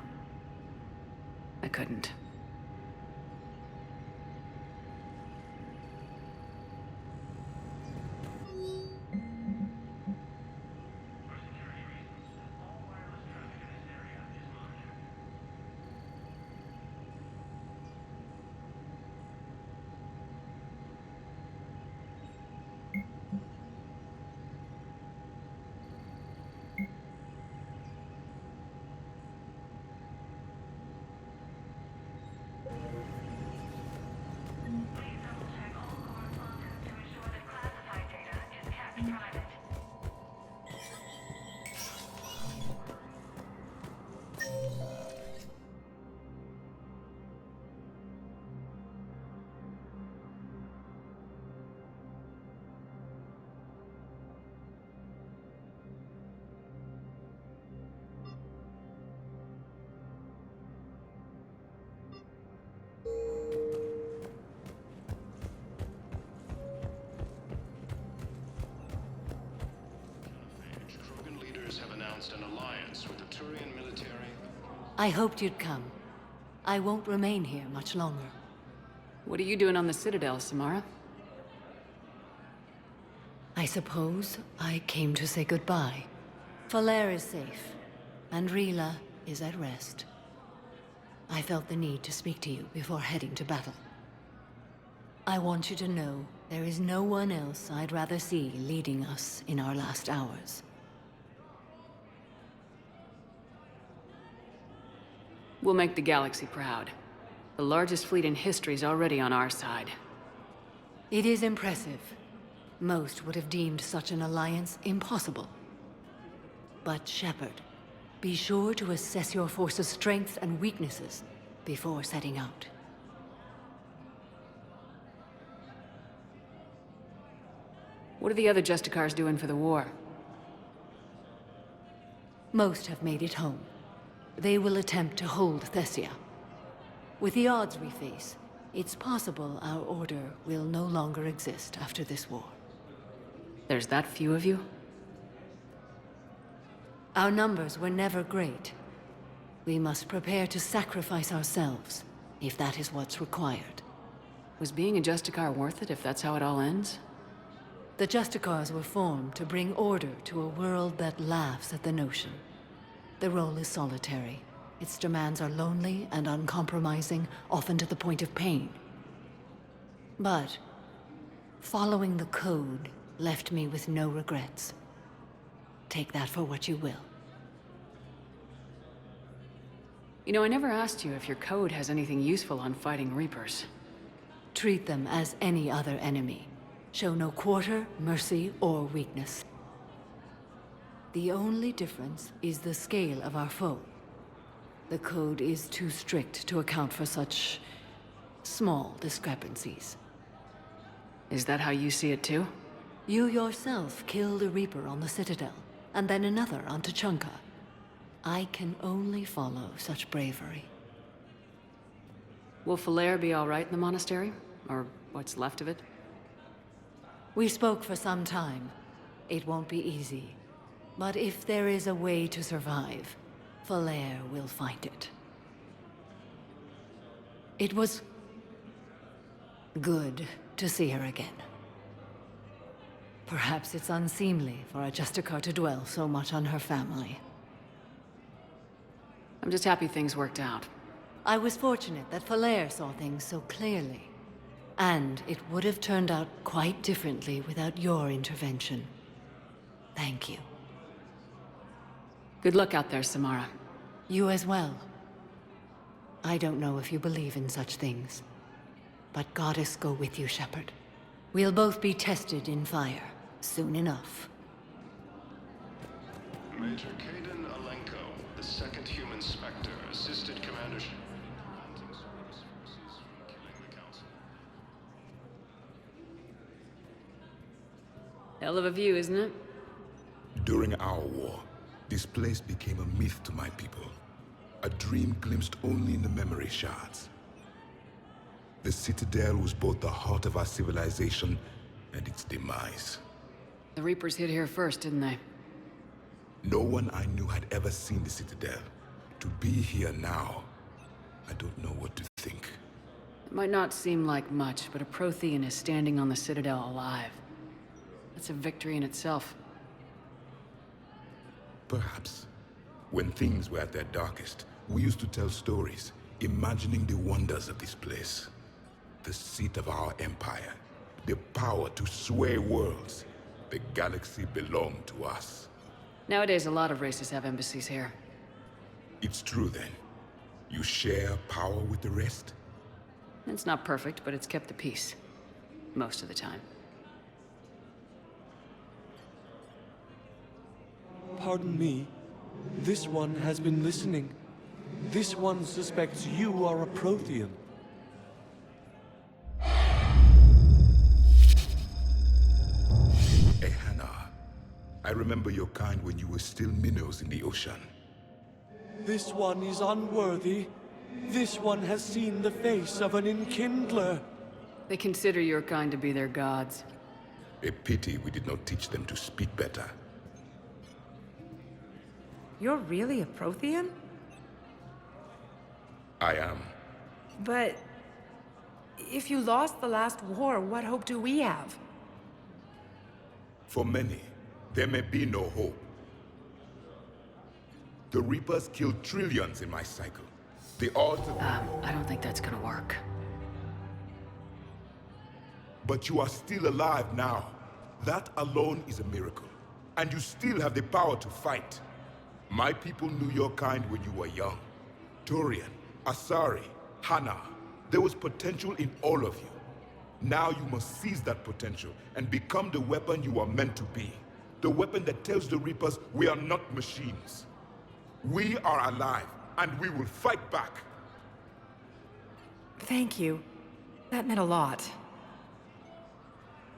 I couldn't. an alliance with the Turian military. I hoped you'd come. I won't remain here much longer. What are you doing on the Citadel, Samara? I suppose I came to say goodbye. Falere is safe, and Rila is at rest. I felt the need to speak to you before heading to battle. I want you to know there is no one else I'd rather see leading us in our last hours. We'll make the galaxy proud. The largest fleet in history is already on our side. It is impressive. Most would have deemed such an alliance impossible. But Shepard, be sure to assess your force's strengths and weaknesses before setting out. What are the other Justicars doing for the war? Most have made it home. They will attempt to hold Thessia. With the odds we face, it's possible our order will no longer exist after this war. There's that few of you? Our numbers were never great. We must prepare to sacrifice ourselves, if that is what's required. Was being a Justicar worth it if that's how it all ends? The Justicars were formed to bring order to a world that laughs at the notion. The role is solitary. Its demands are lonely and uncompromising, often to the point of pain. But following the code left me with no regrets. Take that for what you will. You know, I never asked you if your code has anything useful on fighting Reapers. Treat them as any other enemy. Show no quarter, mercy, or weakness. The only difference is the scale of our foe. The code is too strict to account for such small discrepancies. Is that how you see it too? You yourself killed a Reaper on the Citadel, and then another on Tuchanka. I can only follow such bravery. Will Falere be all right in the monastery? Or what's left of it? We spoke for some time. It won't be easy. But if there is a way to survive, Falere will find it. It was good to see her again. Perhaps it's unseemly for a Justicar to dwell so much on her family. I'm just happy things worked out. I was fortunate that Falere saw things so clearly. And it would have turned out quite differently without your intervention. Thank you. Good luck out there, Samara. You as well. I don't know if you believe in such things, but Goddess go with you, Shepard. We'll both be tested in fire, soon enough. Major Kaidan Alenko, the second human Spectre, assisted Commander preventing service forces from killing the Council. Hell of a view, isn't it? During our war, this place became a myth to my people. A dream glimpsed only in the memory shards. The Citadel was both the heart of our civilization and its demise. The Reapers hit here first, didn't they? No one I knew had ever seen the Citadel. To be here now, I don't know what to think. It might not seem like much, but a Prothean is standing on the Citadel alive. That's a victory in itself. Perhaps. When things were at their darkest, we used to tell stories, imagining the wonders of this place. The seat of our empire, the power to sway worlds. The galaxy belonged to us. Nowadays, a lot of races have embassies here. It's true then. You share power with the rest? It's not perfect, but it's kept the peace. Most of the time. Pardon me. This one has been listening. This one suspects you are a Prothean. Ehana, I remember your kind when you were still minnows in the ocean. This one is unworthy. This one has seen the face of an Enkindler. They consider your kind to be their gods. A pity we did not teach them to speak better. You're really a Prothean? I am. But if you lost the last war, what hope do we have? For many, there may be no hope. The Reapers killed trillions in my cycle. The odds of... I don't think that's gonna work. But you are still alive now. That alone is a miracle. And you still have the power to fight. My people knew your kind when you were young. Turian, Asari, Hana. There was potential in all of you. Now you must seize that potential and become the weapon you are meant to be. The weapon that tells the Reapers we are not machines. We are alive, and we will fight back. Thank you. That meant a lot.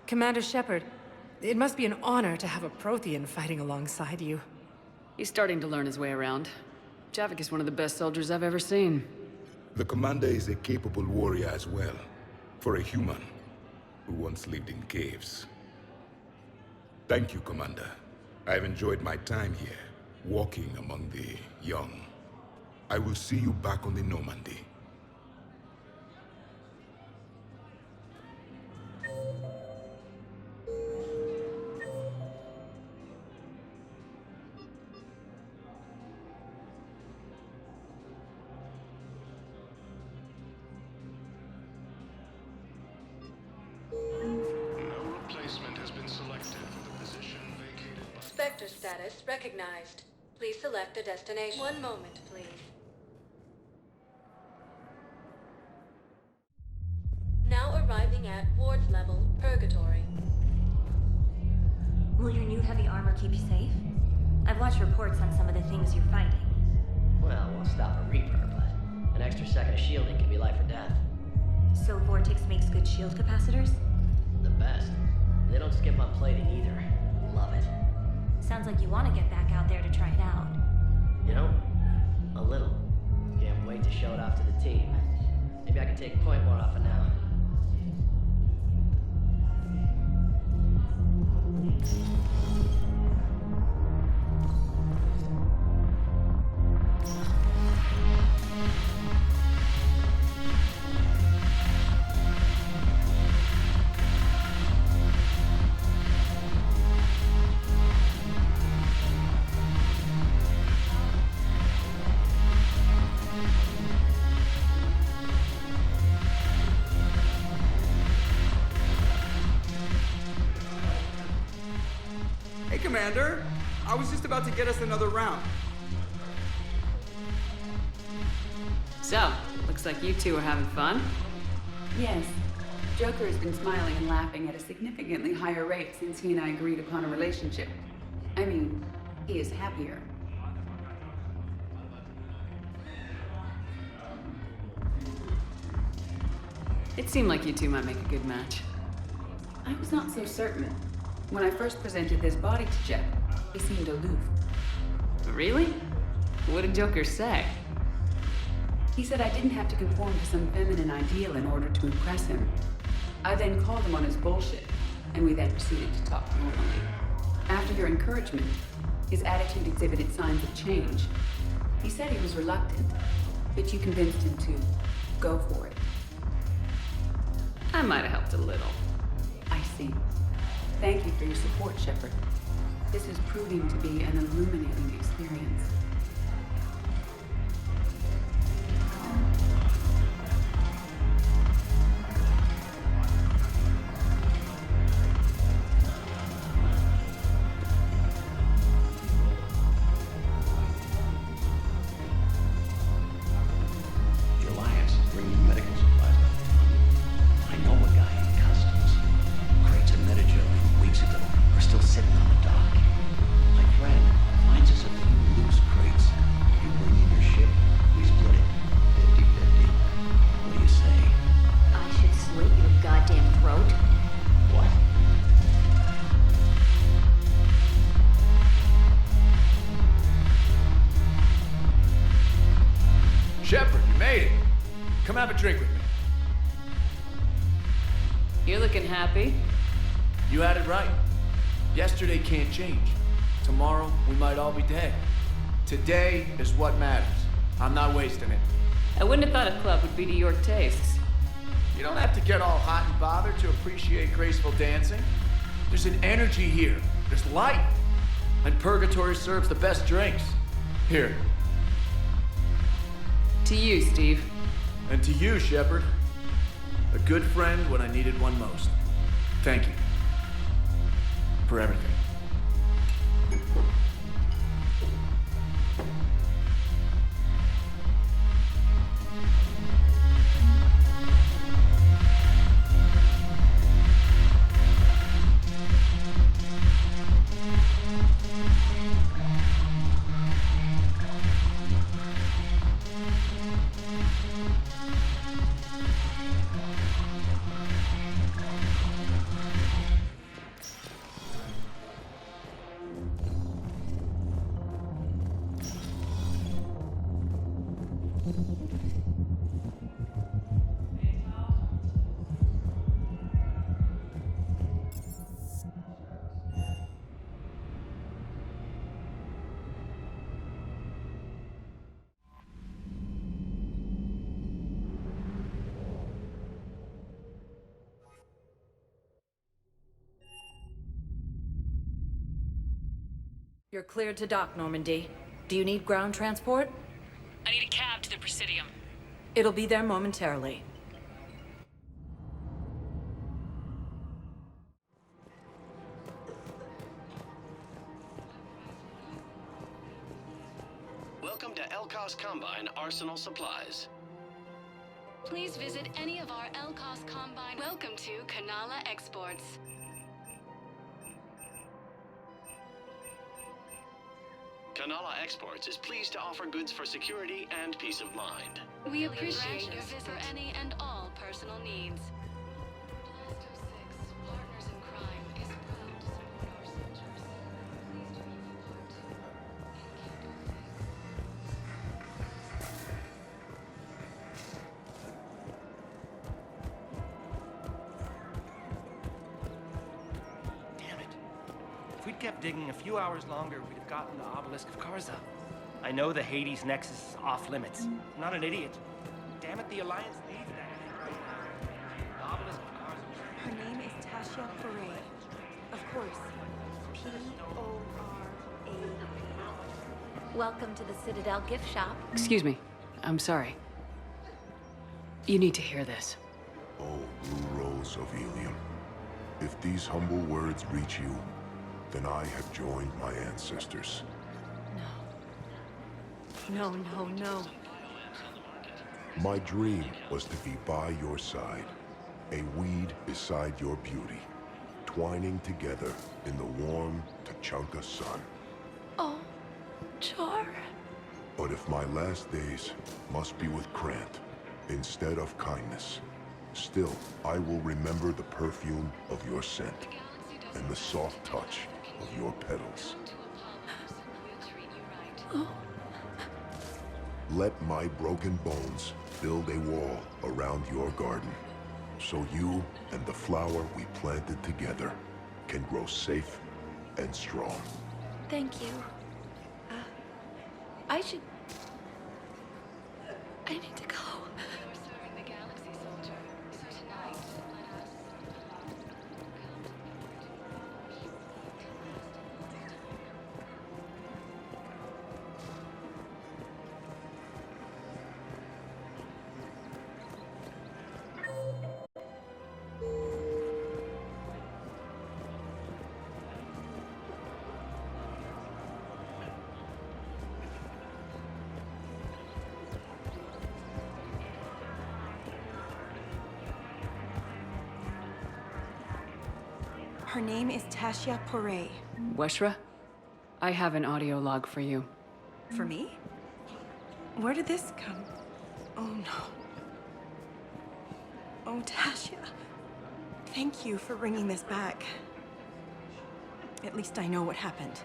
Commander Shepard, it must be an honor to have a Prothean fighting alongside you. He's starting to learn his way around. Javik is one of the best soldiers I've ever seen. The commander is a capable warrior as well, for a human who once lived in caves. Thank you, Commander. I've enjoyed my time here, walking among the young. I will see you back on the Normandy. Spectre status recognized. Please select a destination. One moment, please. Now arriving at ward level, Purgatory. Will your new heavy armor keep you safe? I've watched reports on some of the things you're fighting. Well, won't stop a Reaper, but an extra second of shielding can be life or death. So Vortex makes good shield capacitors? The best. They don't skip on plating either. Love it. Sounds like you want to get back out there to try it out. You know, a little. Can't wait to show it off to the team. Maybe I can take point more off of now. Commander, I was just about to get us another round. So, looks like you two are having fun. Yes. Joker has been smiling and laughing at a significantly higher rate since he and I agreed upon a relationship. I mean, he is happier. It seemed like you two might make a good match. I was not so certain. When I first presented this body to Jeff, he seemed aloof. Really? What did Joker say? He said I didn't have to conform to some feminine ideal in order to impress him. I then called him on his bullshit, and we then proceeded to talk normally. After your encouragement, his attitude exhibited signs of change. He said he was reluctant, but you convinced him to go for it. I might have helped a little. I see. Thank you for your support, Shepard. This is proving to be an illuminating experience. The Alliance is bringing medical supplies. I know a guy in customs. Crates of Metagel from weeks ago are still sitting on the dock. My friend finds us a few loose crates. You bring in your ship, we split it. 50-50. What do you say? I should slit your goddamn throat? What? Shepard, you made it. Come have a drink with me. You're looking happy. You had it right. Yesterday can't change. Tomorrow, we might all be dead. Today is what matters. I'm not wasting it. I wouldn't have thought a club would be to your tastes. You don't have to get all hot and bothered to appreciate graceful dancing. There's an energy here. There's light. And Purgatory serves the best drinks. Here. To you, Steve. And to you, Shepard. A good friend when I needed one most. Thank you. For everything. You're cleared to dock, Normandy. Do you need ground transport? I need a cab to the Presidium. It'll be there momentarily. Welcome to Elcos Combine Arsenal Supplies. Please visit any of our Elcos Combine. Welcome to Kanala Exports. Kanala Exports is pleased to offer goods for security and peace of mind. We appreciate your visit for any and all personal needs. Plasto 6, Partners in Crime, is proud to support our soldiers. Please do not Damn it. If we'd kept digging a few hours longer, we'd have gotten the obelisk of Karza. I know the Hades Nexus is off limits. I'm not an idiot. Damn it, the Alliance needs that right now. The obelisk of Karza. Her name is Tasha Foray. Of course. P-O-R-A. Welcome to the Citadel gift shop. Excuse me. I'm sorry. You need to hear this. Oh, Blue Rose of Ilium. If these humble words reach you, then I have joined my ancestors. No, no, no. My dream was to be by your side, a weed beside your beauty, twining together in the warm Tachanka sun. Oh, Char. But if my last days must be with Krant instead of kindness, still I will remember the perfume of your scent and the soft touch of your petals. Oh. Let my broken bones build a wall around your garden, so you and the flower we planted together can grow safe and strong. Thank you. I should... I need to go. We're serving the Galaxy, soldier. So tonight, let us... Her name is Tasha Poray. Weshra, I have an audio log for you. For me? Where did this come? Oh no. Oh, Tasha. Thank you for bringing this back. At least I know what happened.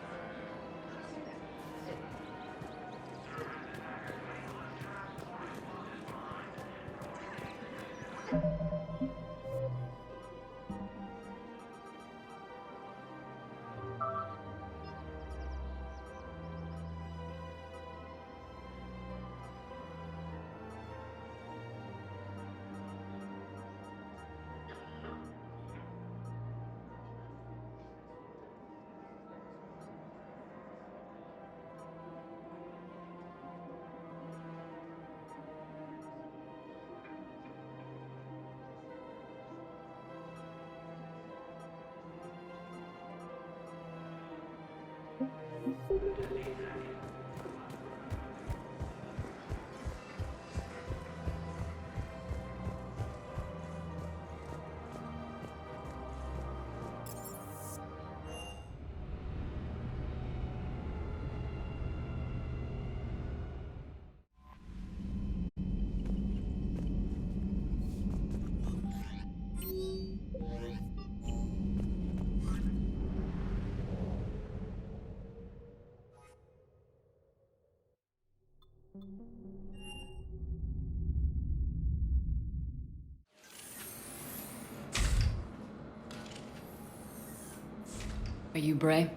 Are you Bray?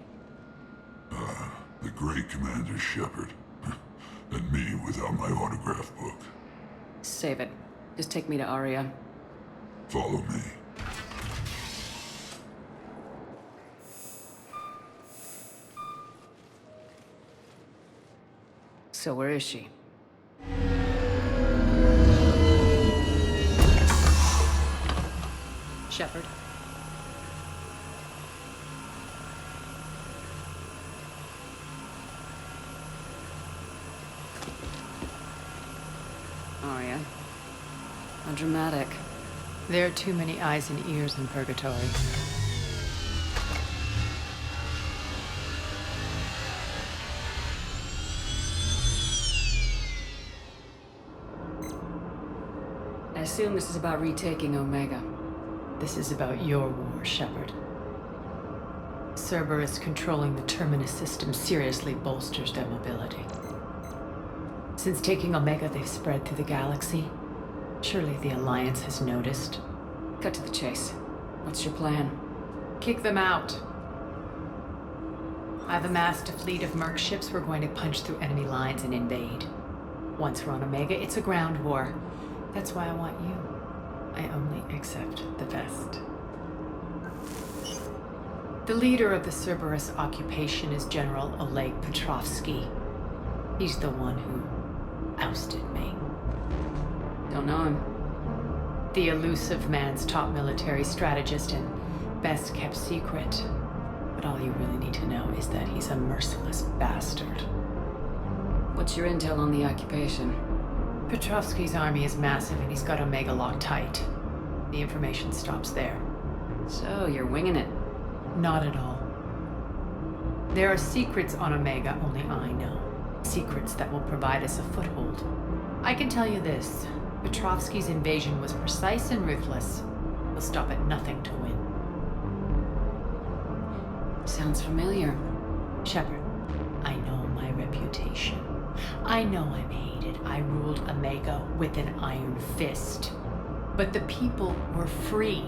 The great Commander Shepard. And me without my autograph book. Save it. Just take me to Aria. Follow me. So where is she? Shepard. Aria. How dramatic. There are too many eyes and ears in Purgatory. I assume this is about retaking Omega. This is about your war, Shepard. Cerberus controlling the Terminus system seriously bolsters their mobility. Since taking Omega, they've spread through the galaxy. Surely the Alliance has noticed. Cut to the chase. What's your plan? Kick them out. I've amassed a fleet of merc ships. We're going to punch through enemy lines and invade. Once we're on Omega, it's a ground war. That's why I want you. I only accept the best. The leader of the Cerberus occupation is General Oleg Petrovsky. He's the one who ousted me. Don't know him. The elusive man's top military strategist and best kept secret. But all you really need to know is that he's a merciless bastard. What's your intel on the occupation? Petrovsky's army is massive and he's got Omega locked tight. The information stops there. So, you're winging it? Not at all. There are secrets on Omega only I know. Secrets that will provide us a foothold. I can tell you this. Petrovsky's invasion was precise and ruthless. He'll stop at nothing to win. Sounds familiar. Shepard, I know my reputation. I know I'm hated. I ruled Omega with an iron fist. But the people were free.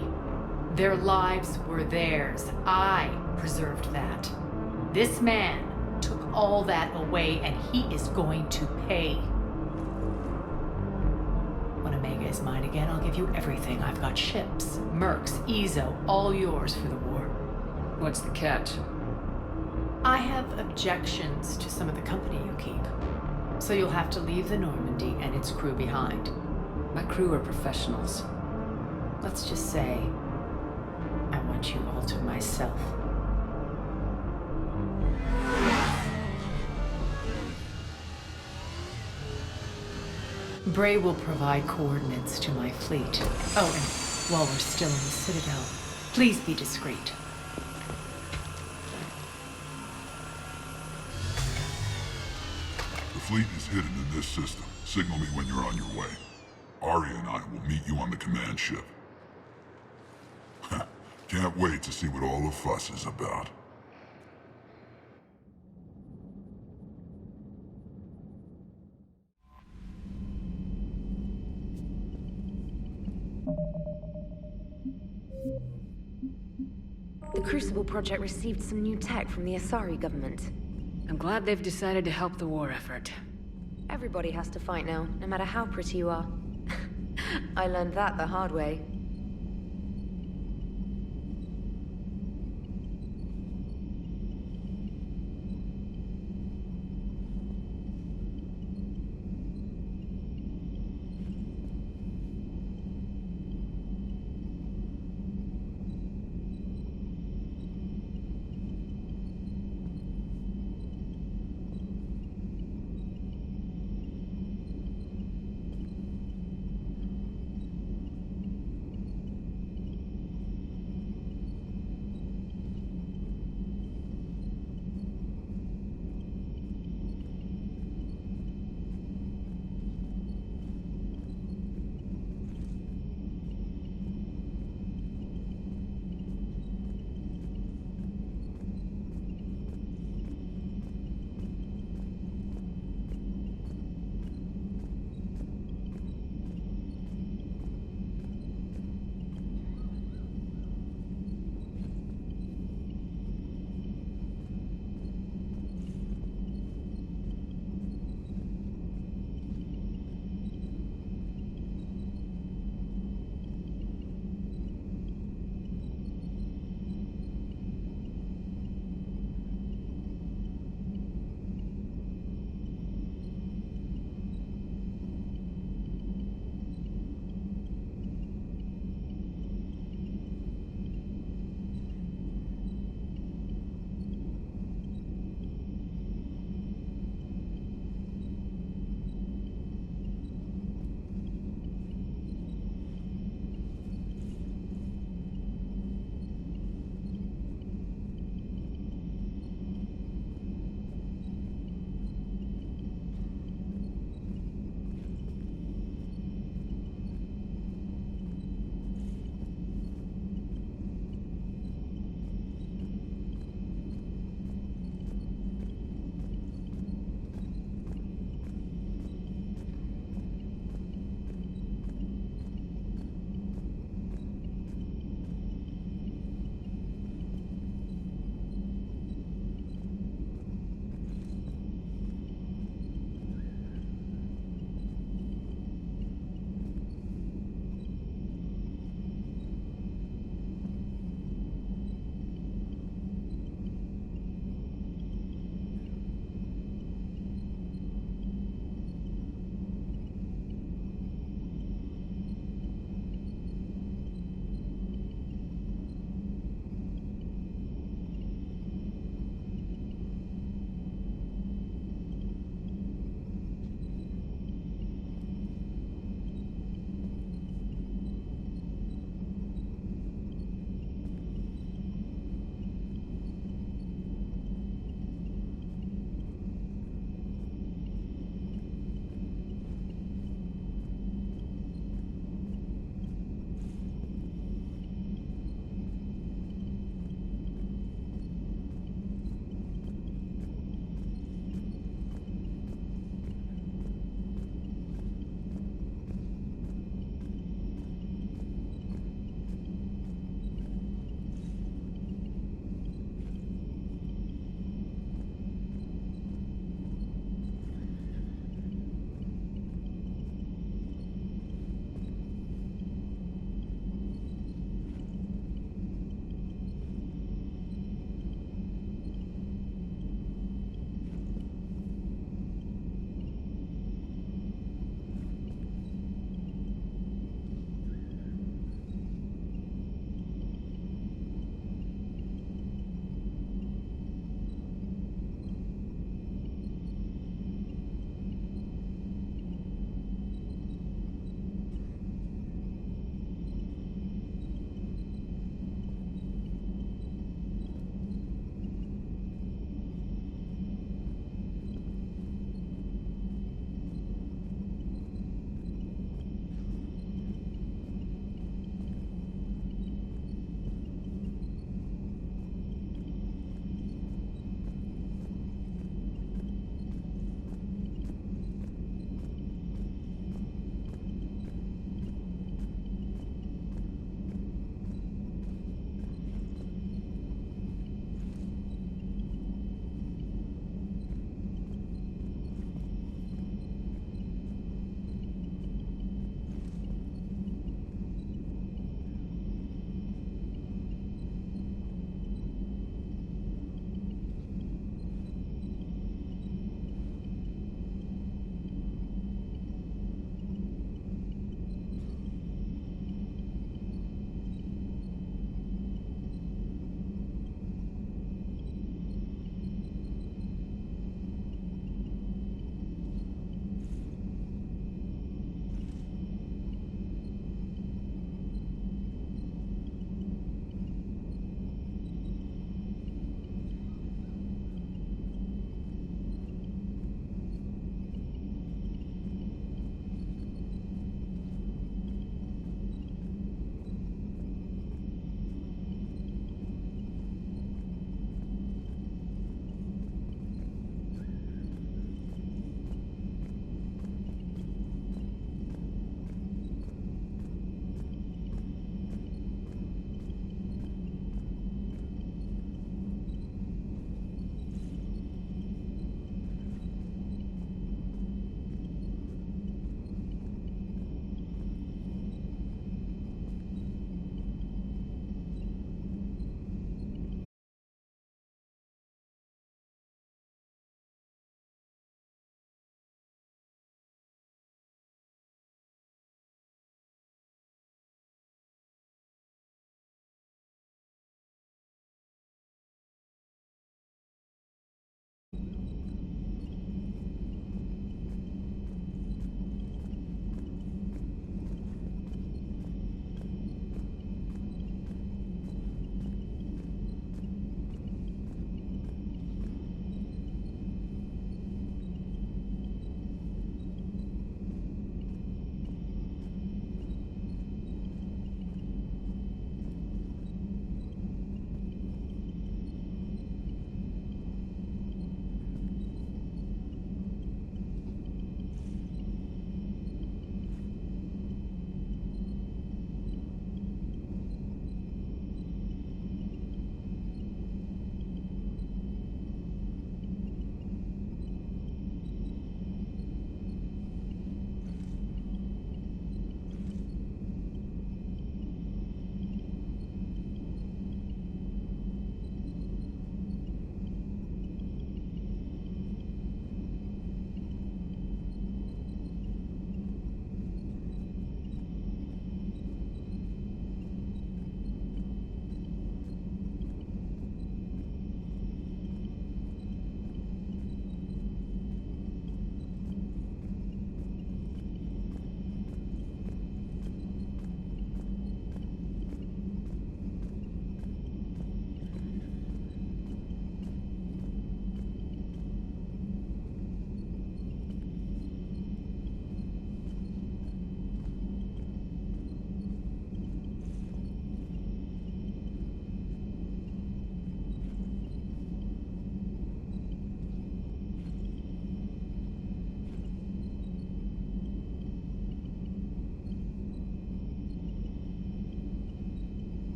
Their lives were theirs. I preserved that. This man took all that away, and he is going to pay. When Omega is mine again, I'll give you everything. I've got ships, mercs, Ezo, all yours for the war. What's the catch? I have objections to some of the company you keep. So you'll have to leave the Normandy and its crew behind. My crew are professionals. Let's just say, I want you all to myself. Bray will provide coordinates to my fleet. Oh, and while we're still in the Citadel, please be discreet. The fleet is hidden in this system. Signal me when you're on your way. Aria and I will meet you on the command ship. Can't wait to see what all the fuss is about. The Crucible Project received some new tech from the Asari government. I'm glad they've decided to help the war effort. Everybody has to fight now, no matter how pretty you are. I learned that the hard way.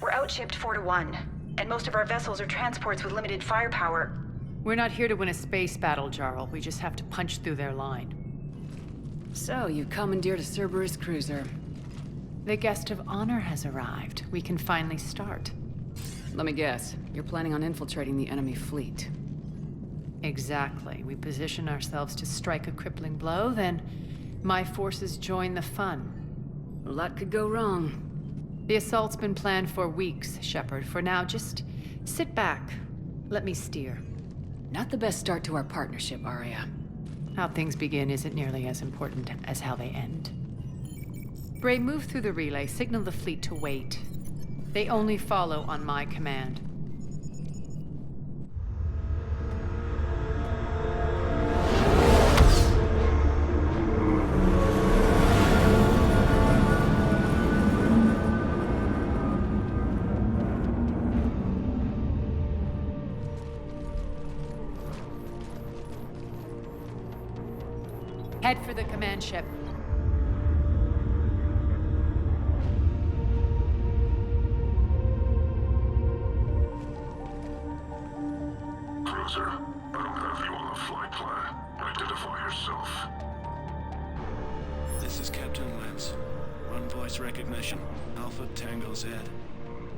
We're outshipped 4-1, and most of our vessels are transports with limited firepower. We're not here to win a space battle, Jarl. We just have to punch through their line. So, you commandeered a Cerberus cruiser. The guest of honor has arrived. We can finally start. Let me guess. You're planning on infiltrating the enemy fleet. Exactly. We position ourselves to strike a crippling blow, then my forces join the fun. A lot could go wrong. The assault's been planned for weeks, Shepard. For now, just sit back. Let me steer. Not the best start to our partnership, Arya. How things begin isn't nearly as important as how they end. Bray, move through the relay. Signal the fleet to wait. They only follow on my command. Head for the command ship. Cruiser, I don't have you on the flight plan. Identify yourself. This is Captain Lance. Run voice recognition. Alpha Tango Z.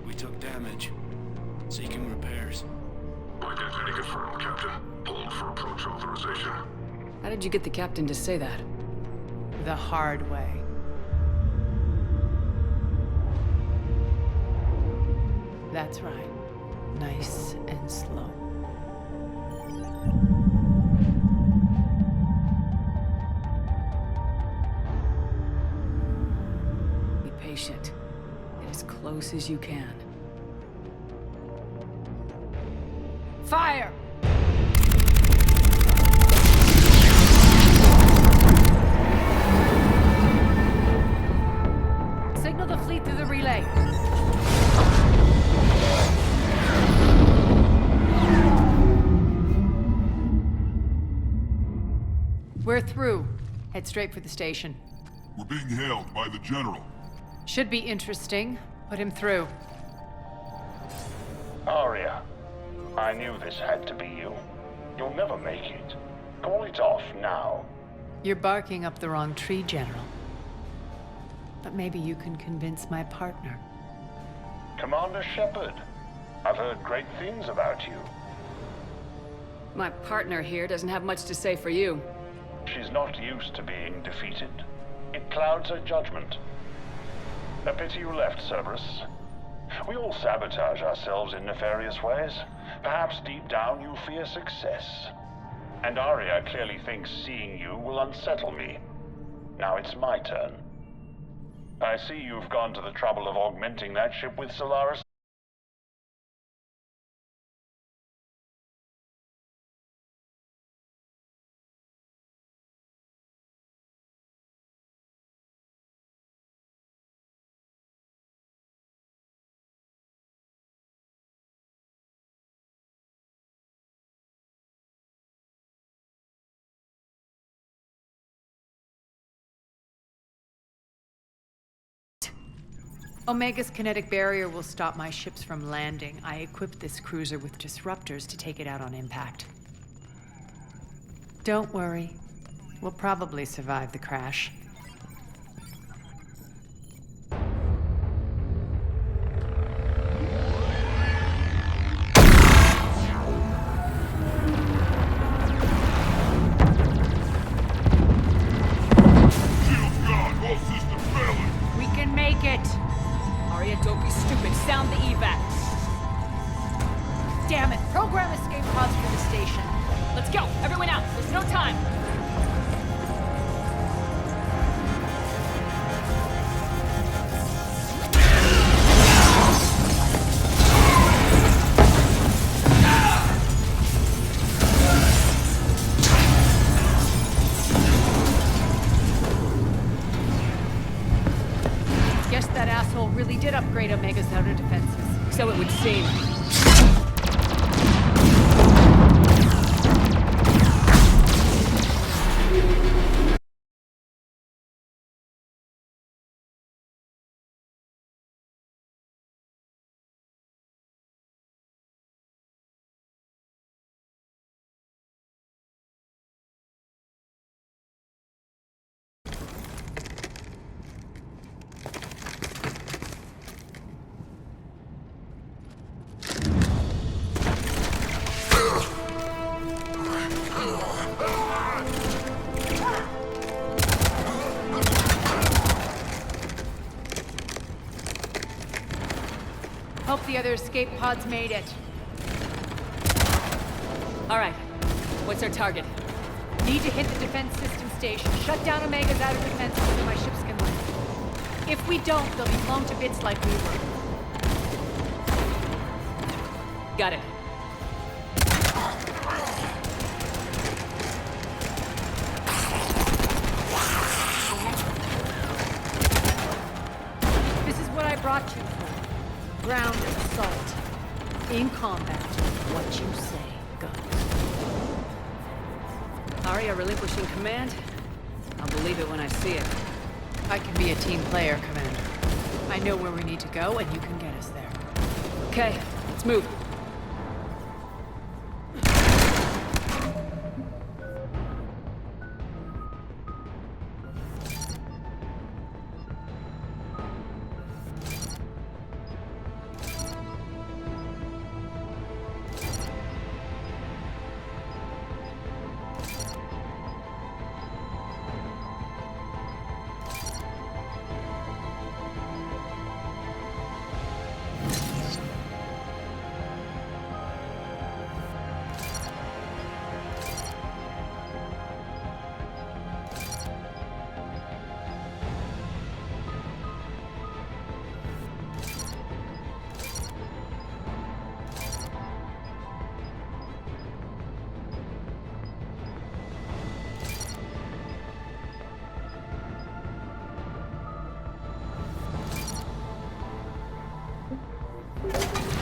We took damage. Seeking repairs. Identity confirmed, Captain. Hold for approach authorization. How did you get the captain to say that? The hard way. That's right. Nice and slow. Be patient. Get as close as you can. Fire! Signal the fleet through the relay. We're through. Head straight for the station. We're being hailed by the General. Should be interesting. Put him through. Arya, I knew this had to be you. You'll never make it. Call it off now. You're barking up the wrong tree, General. But maybe you can convince my partner. Commander Shepard, I've heard great things about you. My partner here doesn't have much to say for you. She's not used to being defeated. It clouds her judgment. A pity you left, Cerberus. We all sabotage ourselves in nefarious ways. Perhaps deep down you fear success. And Arya clearly thinks seeing you will unsettle me. Now it's my turn. I see you've gone to the trouble of augmenting that ship with Solaris. Omega's kinetic barrier will stop my ships from landing. I equipped this cruiser with disruptors to take it out on impact. Don't worry. We'll probably survive the crash. Shields gone, all systems failing. We can make it! Arya, don't be stupid. Sound the evac. Damn it! Program escape pods for the station. Let's go. Everyone out. There's no time. guess that asshole really did upgrade Omega's outer defenses. So it would seem. Hope the other escape pods made it. All right. What's our target? Need to hit the defense system station. Shut down Omega's outer defenses so my ships can land. If we don't, they'll be blown to bits like we were. Got it. This is what I brought you for. Ground assault. In combat, what you say goes. Arya relinquishing command? I'll believe it when I see it. I can be a team player, Commander. I know where we need to go, and you can get us there. Okay, let's move.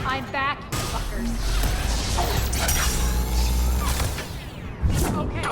I'm back, you fuckers. Okay.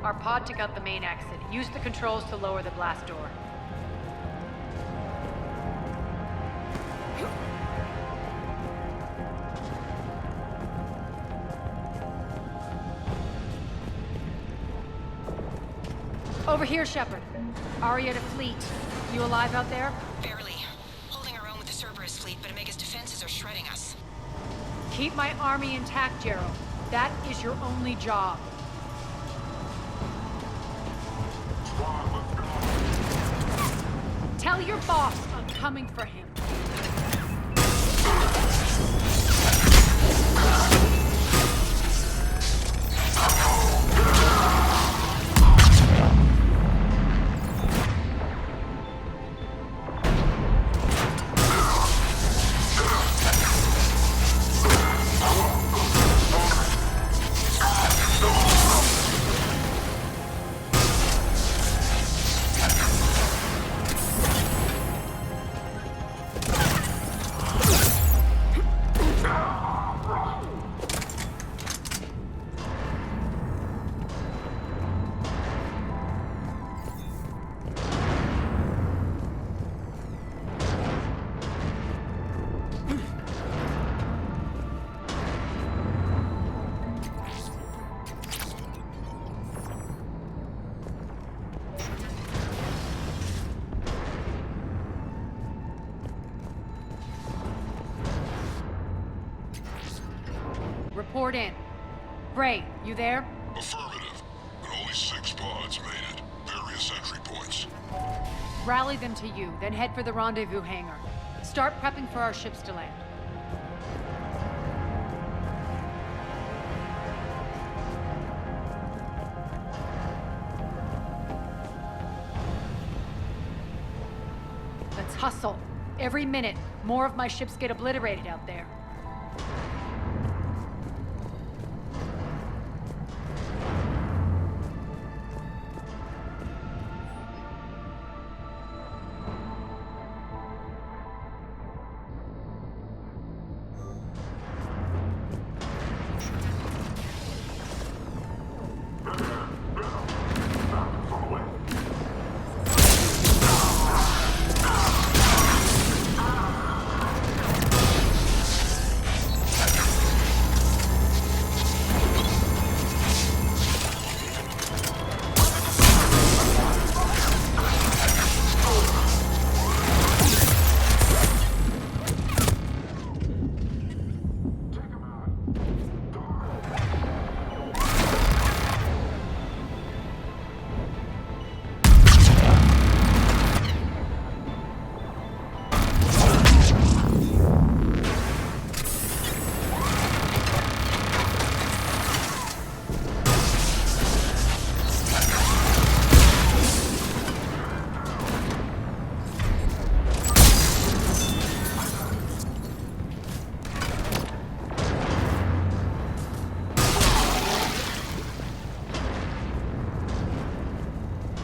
Our pod took out the main exit. Use the controls to lower the blast door. Over here, Shepard. Aria to Fleet. You alive out there? Barely. Holding our own with the Cerberus fleet, but Omega's defenses are shredding us. Keep my army intact, Jero. That is your only job. Tell your boss I'm coming for him. Report in. Bray, you there? Affirmative, but only 6 pods made it. Various entry points. Rally them to you, then head for the rendezvous hangar. Start prepping for our ships to land. Let's hustle. Every minute, more of my ships get obliterated out there.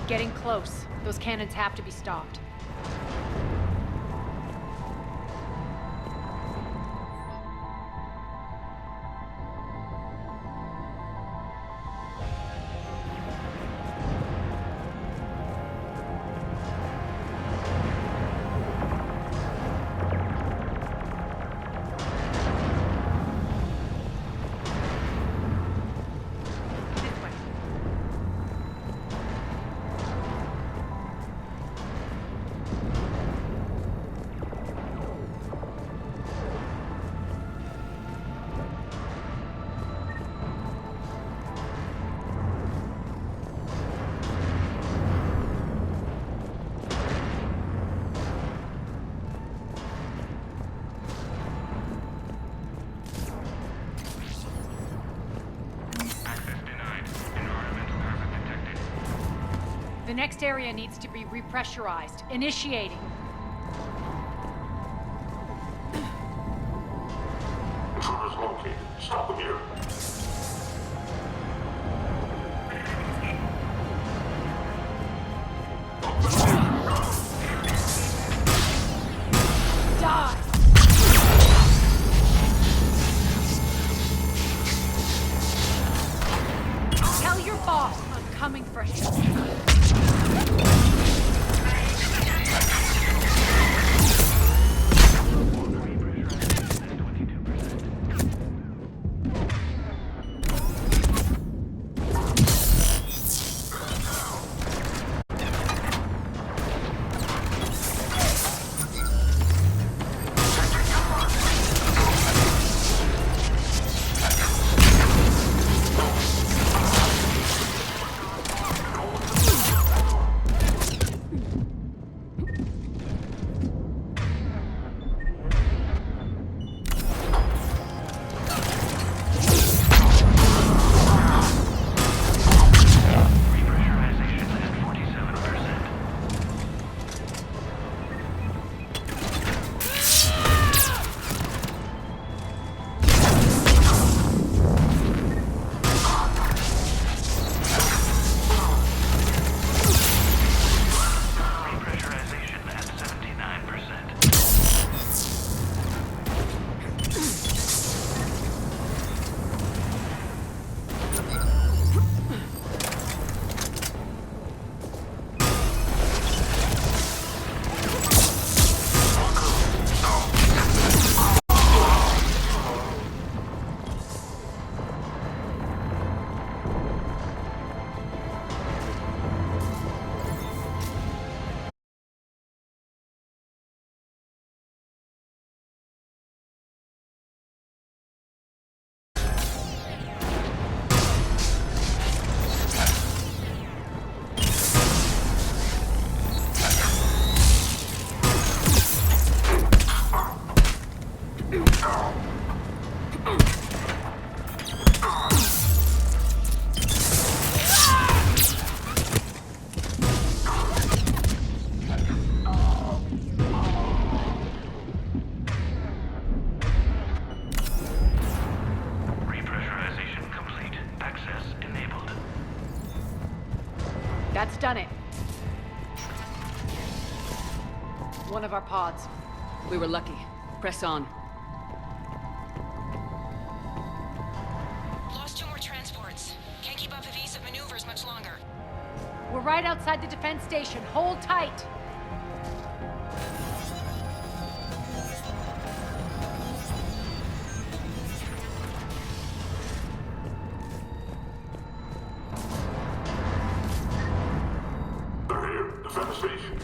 Getting close. Those cannons have to be stopped. The next area needs to be repressurized. Initiating. Intruders located. Stop them here. Die! Tell your boss I'm coming for him. That's done it. One of our pods. We were lucky. Press on. Lost 2 more transports. Can't keep up evasive maneuvers much longer. We're right outside the defense station. Hold tight. They're here. Defend the station.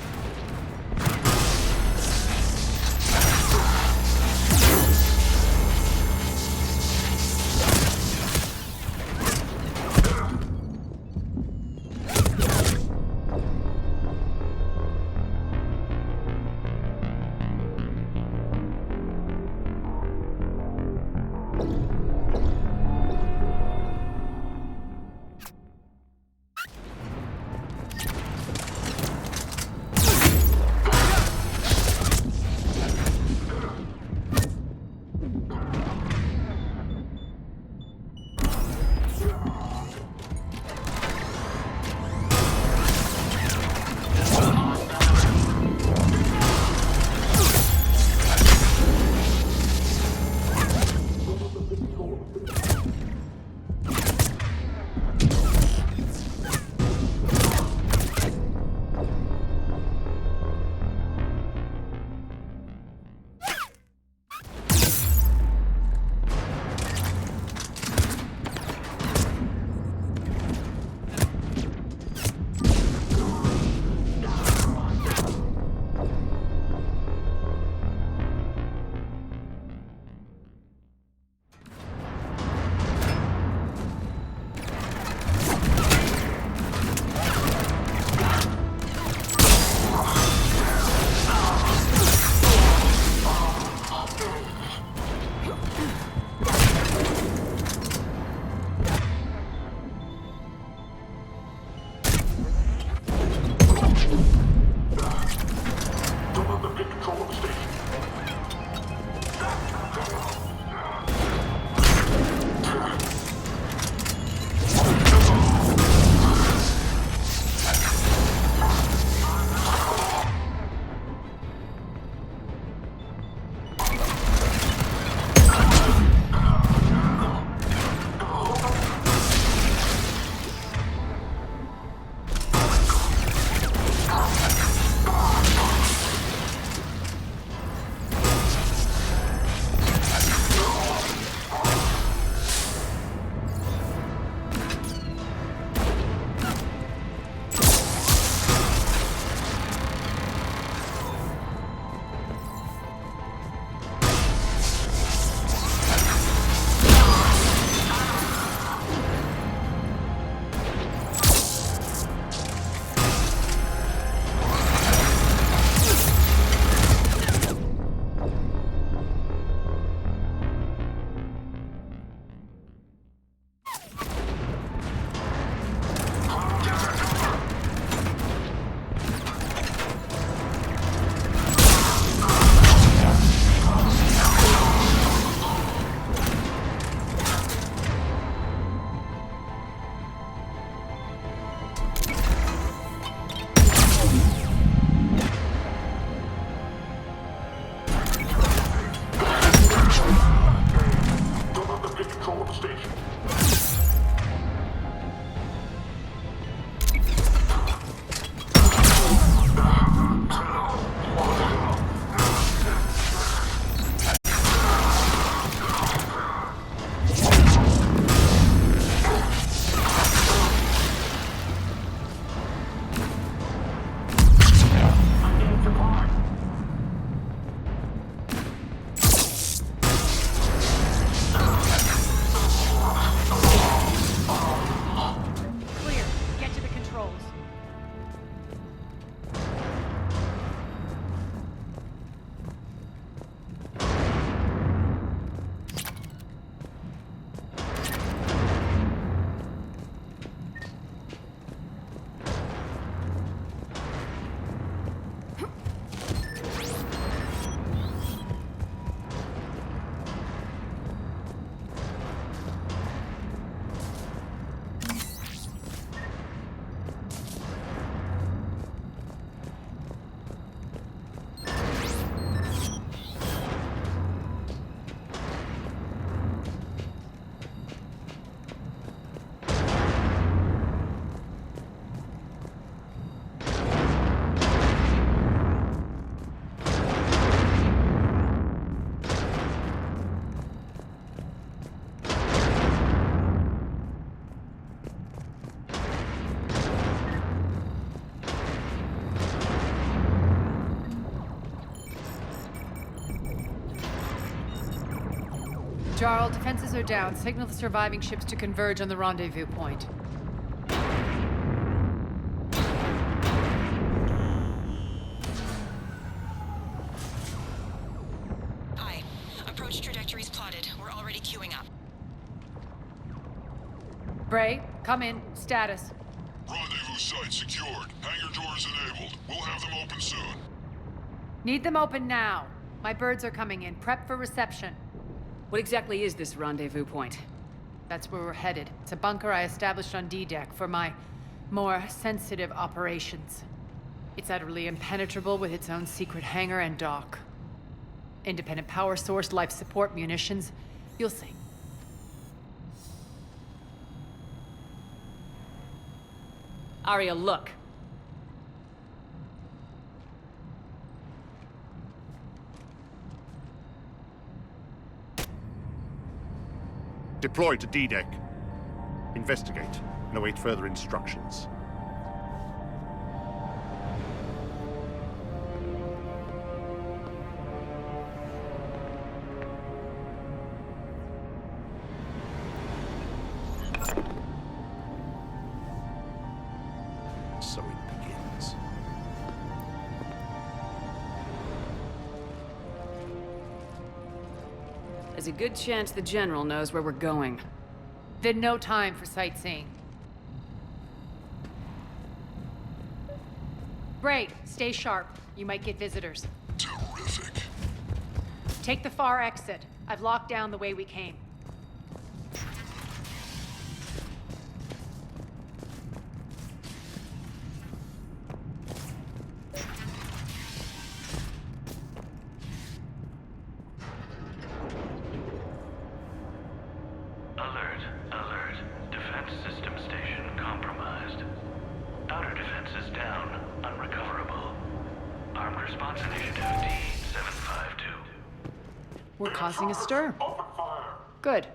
Jarl, defenses are down. Signal the surviving ships to converge on the rendezvous point. Hi. Approach trajectories plotted. We're already queuing up. Bray, come in. Status. Rendezvous site secured. Hangar doors enabled. We'll have them open soon. Need them open now. My birds are coming in. Prep for reception. What exactly is this rendezvous point? That's where we're headed. It's a bunker I established on D-Deck for my more sensitive operations. It's utterly impenetrable with its own secret hangar and dock. Independent power source, life support, munitions. You'll see. Arya, look. Deploy to D-Deck. Investigate and await further instructions. So it begins. There's a good chance the General knows where we're going. Then no time for sightseeing. Bray, stay sharp. You might get visitors. Terrific. Take the far exit. I've locked down the way we came. Alert, alert. Defense system station compromised. Outer defenses down, unrecoverable. Armed response initiative D752. We're causing a stir. Good.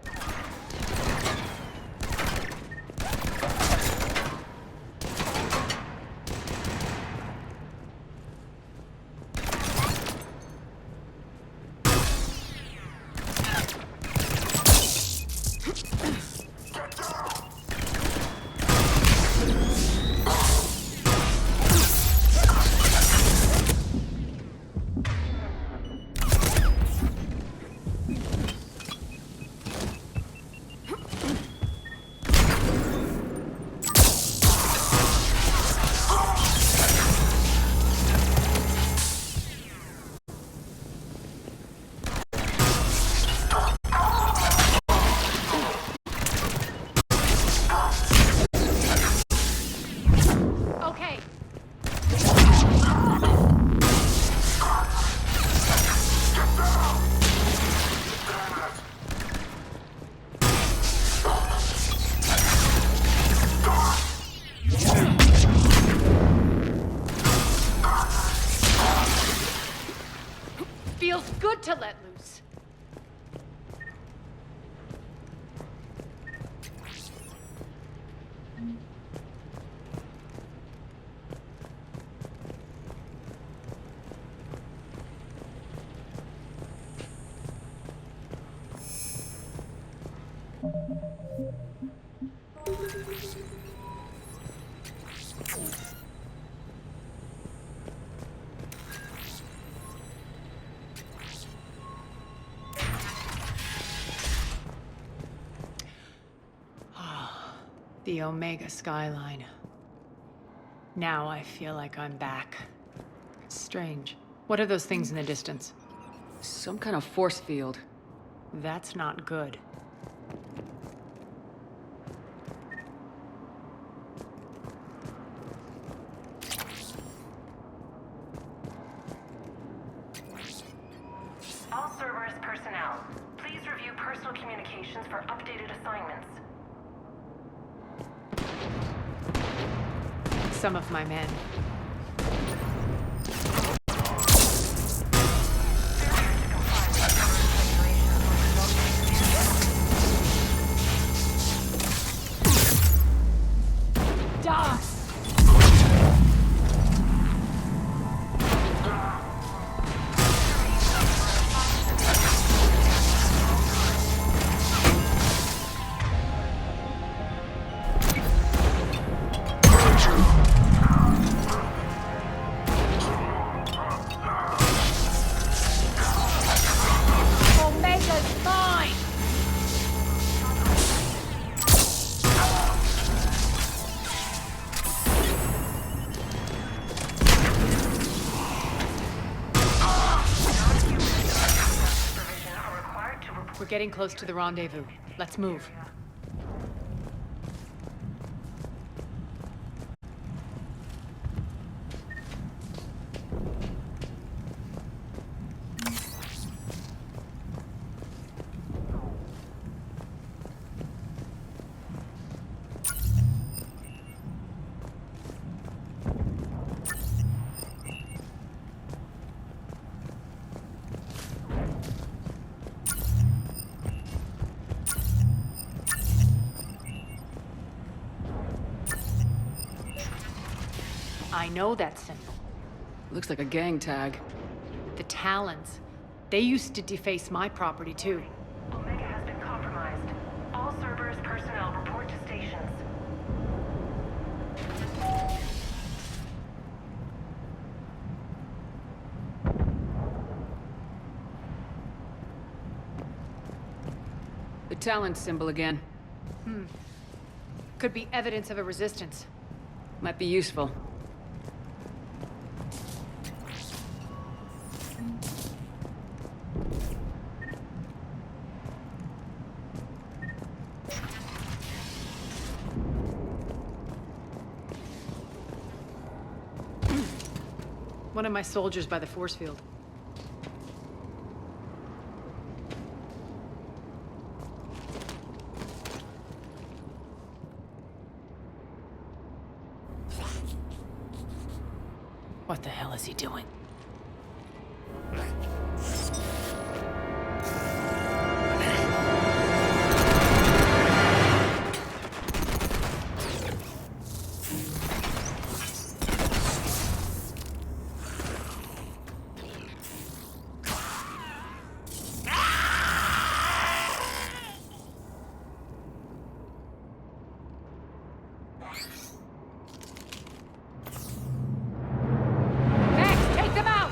Feels good to let loose. The Omega skyline. Now I feel like I'm back. It's strange. What are those things in the distance? Some kind of force field. That's not good. All Cerberus personnel, please review personal communications for updated assignments. Some of my men. getting close to the rendezvous. Let's move. I know that symbol. Looks like a gang tag. The Talons. They used to deface my property, too. Omega has been compromised. All Cerberus personnel report to stations. The Talon symbol again. Could be evidence of a resistance. Might be useful. One of my soldiers by the force field. What the hell is he doing? Take them out!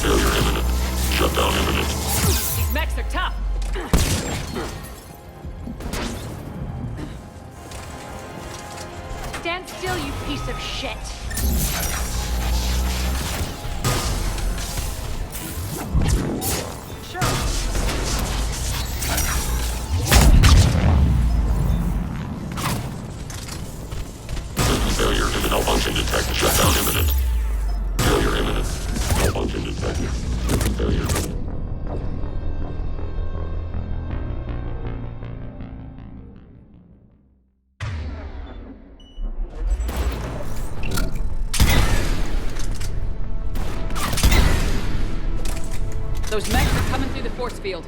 Failure imminent. Shutdown imminent. These mechs are tough. Stand still, you piece of shit. Sure. Failure imminent. Malfunction detected. Shutdown imminent. Failure imminent. Malfunction detected. Failure imminent. Those mechs are coming through the force field.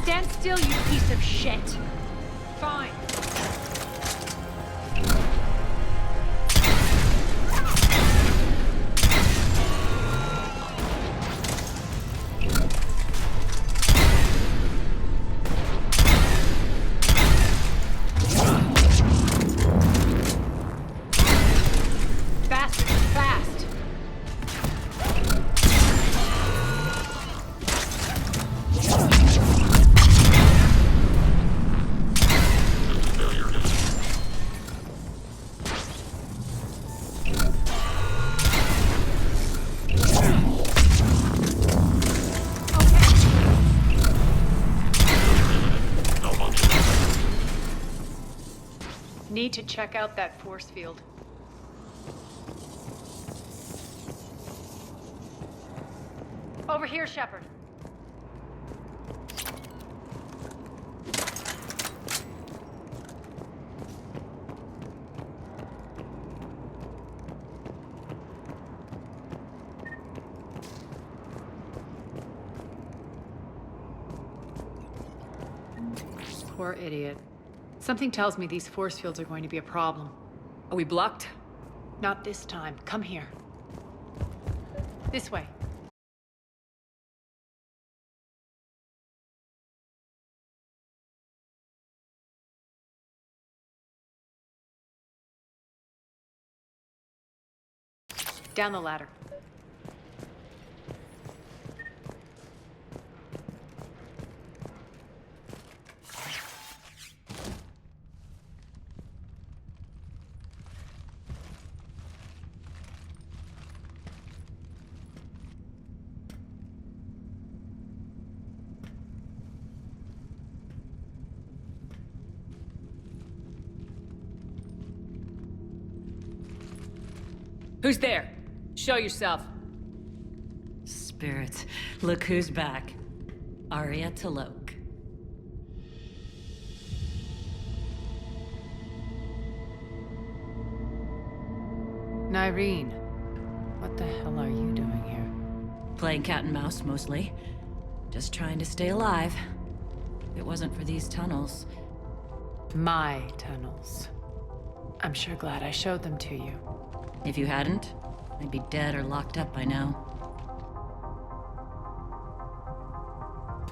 Stand still, you piece of shit. Fine. Faster, fast. Need to check out that force field. Over here, Shepard. Poor idiot. Something tells me these force fields are going to be a problem. Are we blocked? Not this time. Come here. This way. Down the ladder. Who's there? Show yourself. Spirits, look who's back. Arya T'Loak. Nyreen, what the hell are you doing here? Playing cat and mouse, mostly. Just trying to stay alive. If it wasn't for these tunnels. My tunnels. I'm sure glad I showed them to you. If you hadn't, I'd be dead or locked up by now.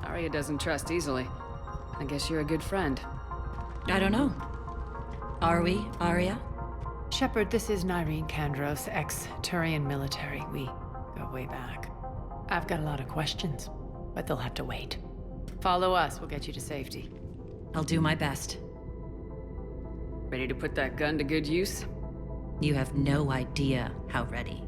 Arya doesn't trust easily. I guess you're a good friend. I don't know. Are we, Arya? Shepard, this is Nyreen Kandros, ex-Turian military. We go way back. I've got a lot of questions, but they'll have to wait. Follow us, we'll get you to safety. I'll do my best. Ready to put that gun to good use? You have no idea how ready.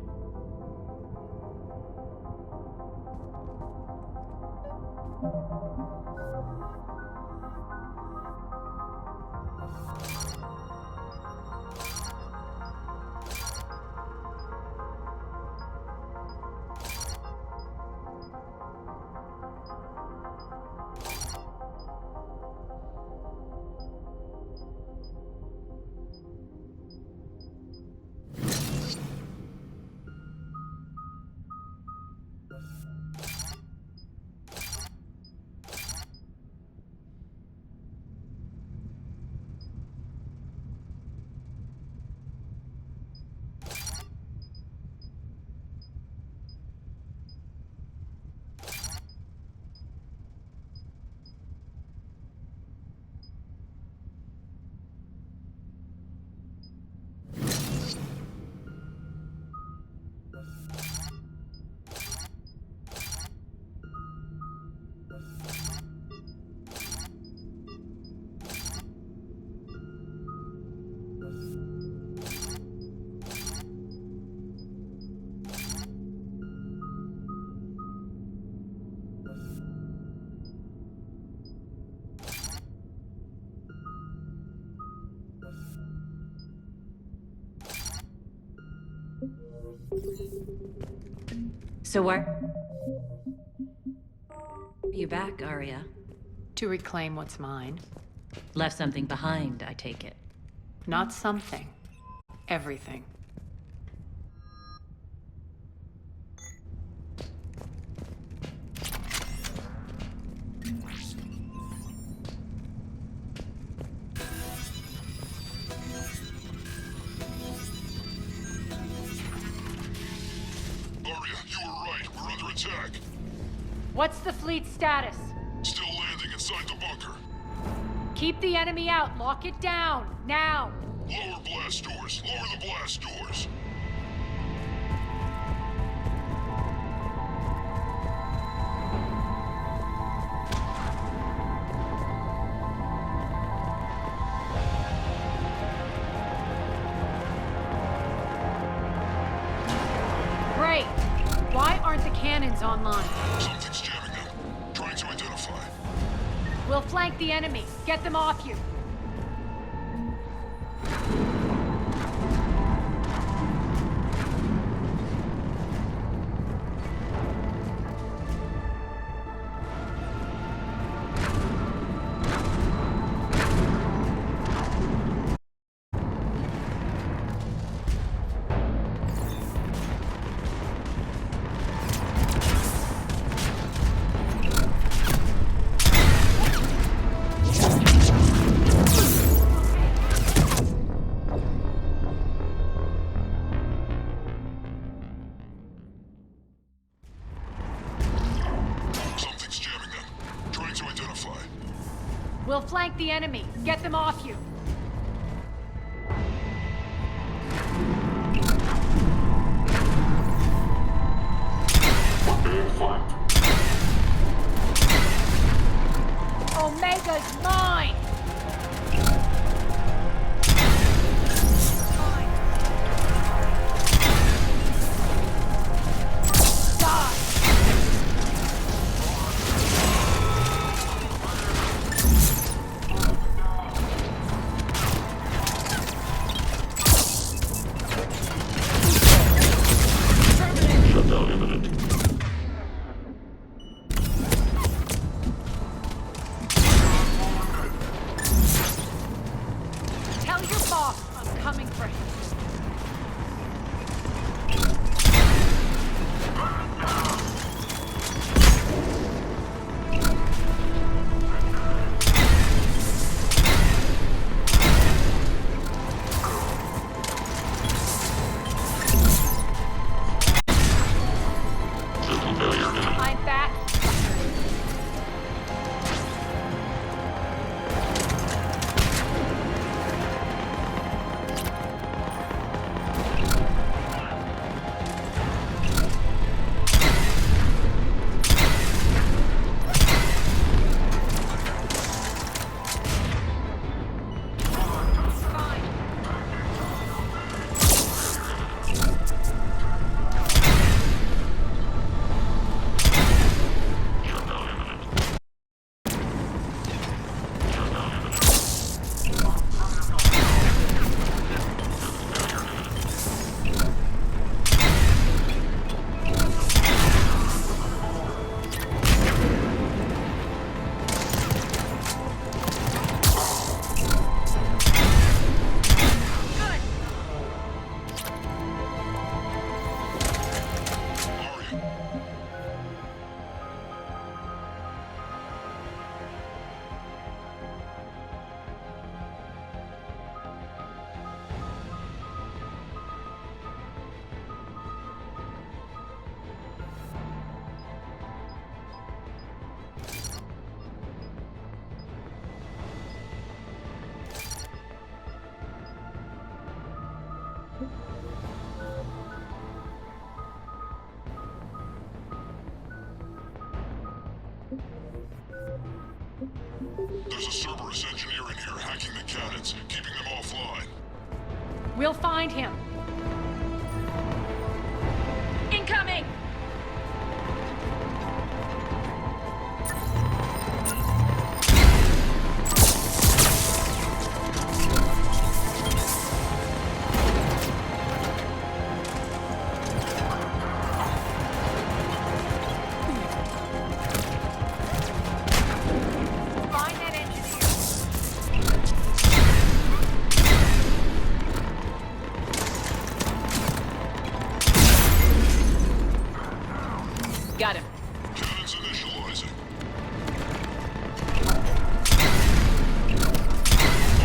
So where? You back, Arya? To reclaim what's mine. Left something behind, I take it. Not something. Everything. What's the fleet's status? Still landing inside the bunker. Keep the enemy out. Lock it down. Now. Lower blast doors. Lower the blast doors. Great. Why aren't the cannons online? Something's jamming them. Trying to identify. We'll flank the enemy. Get them off you. We'll flank the enemy. Get them off you. There's a Cerberus engineer in here hacking the cannons, keeping them offline. We'll find him. Incoming! Got him. Cannons initializing.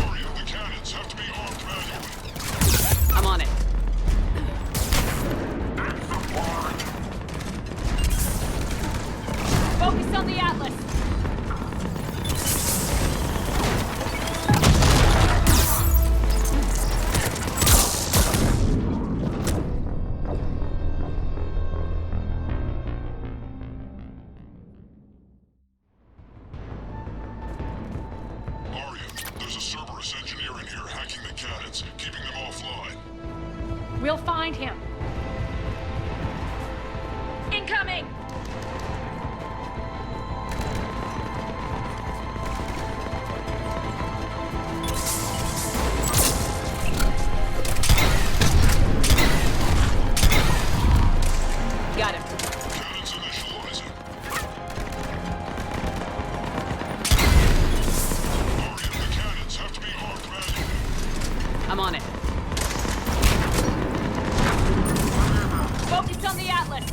Aria, the cannons have to be armed manually. I'm on it. Focus on the Atlas. There's a Cerberus engineer in here hacking the cannons, keeping them offline. We'll find him. Incoming! Got him. Cannons initializing. Aria, the cannons have to be armed manually. I'm on it. Focus on the Atlas.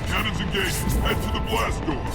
Cannons engaged. Head to the blast door.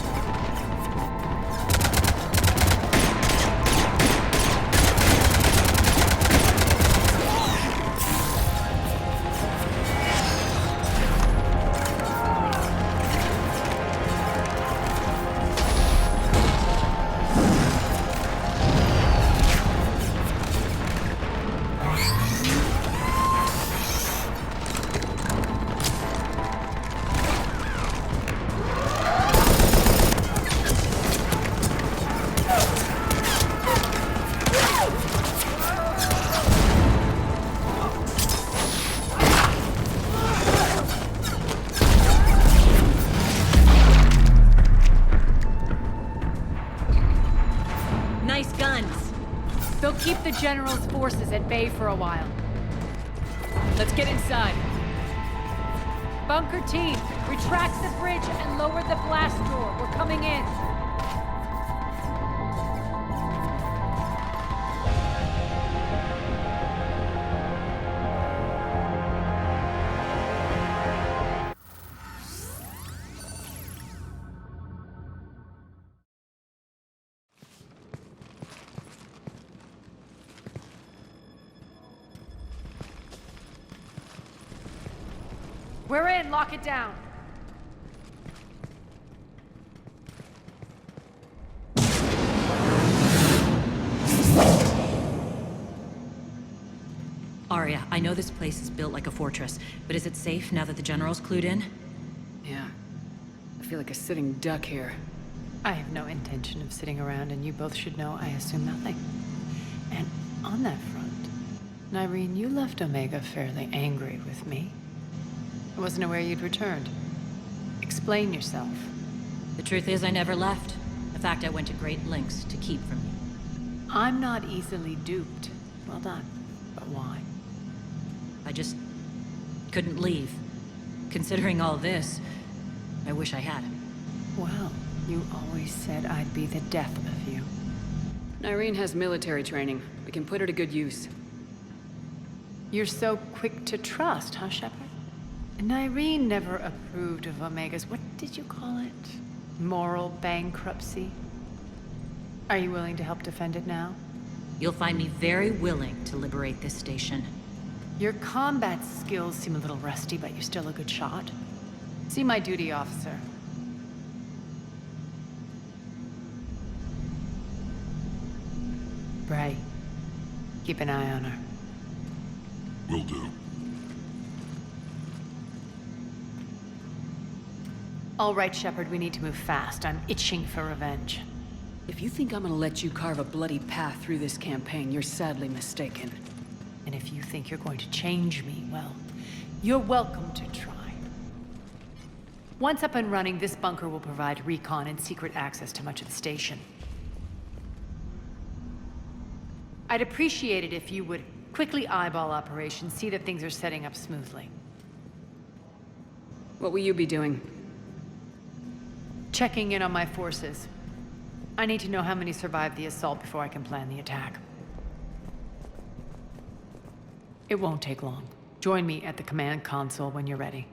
Nice guns. They'll keep the General's forces at bay for a while. Let's get inside. Bunker team, retract the bridge and lower the blast door. We're coming in. We're in. Lock it down. Aria, I know this place is built like a fortress, but is it safe now that the General's clued in? Yeah. I feel like a sitting duck here. I have no intention of sitting around, and you both should know I assume nothing. And on that front, Nyreen, you left Omega fairly angry with me. I wasn't aware you'd returned. Explain yourself. The truth is, I never left. In fact, I went to great lengths to keep from you. I'm not easily duped. Well done. But why? I just couldn't leave. Considering all this, I wish I had. Well, you always said I'd be the death of you. Nyreen has military training. We can put her to good use. You're so quick to trust, huh, Shepard? Nyreen never approved of Omega's, what did you call it? Moral bankruptcy? Are you willing to help defend it now? You'll find me very willing to liberate this station. Your combat skills seem a little rusty, but you're still a good shot. See my duty officer. Bray, keep an eye on her. Will do. All right, Shepard, we need to move fast. I'm itching for revenge. If you think I'm gonna let you carve a bloody path through this campaign, you're sadly mistaken. And if you think you're going to change me, well, you're welcome to try. Once up and running, this bunker will provide recon and secret access to much of the station. I'd appreciate it if you would quickly eyeball operations, see that things are setting up smoothly. What will you be doing? Checking in on my forces. I need to know how many survived the assault before I can plan the attack. It won't take long. Join me at the command console when you're ready.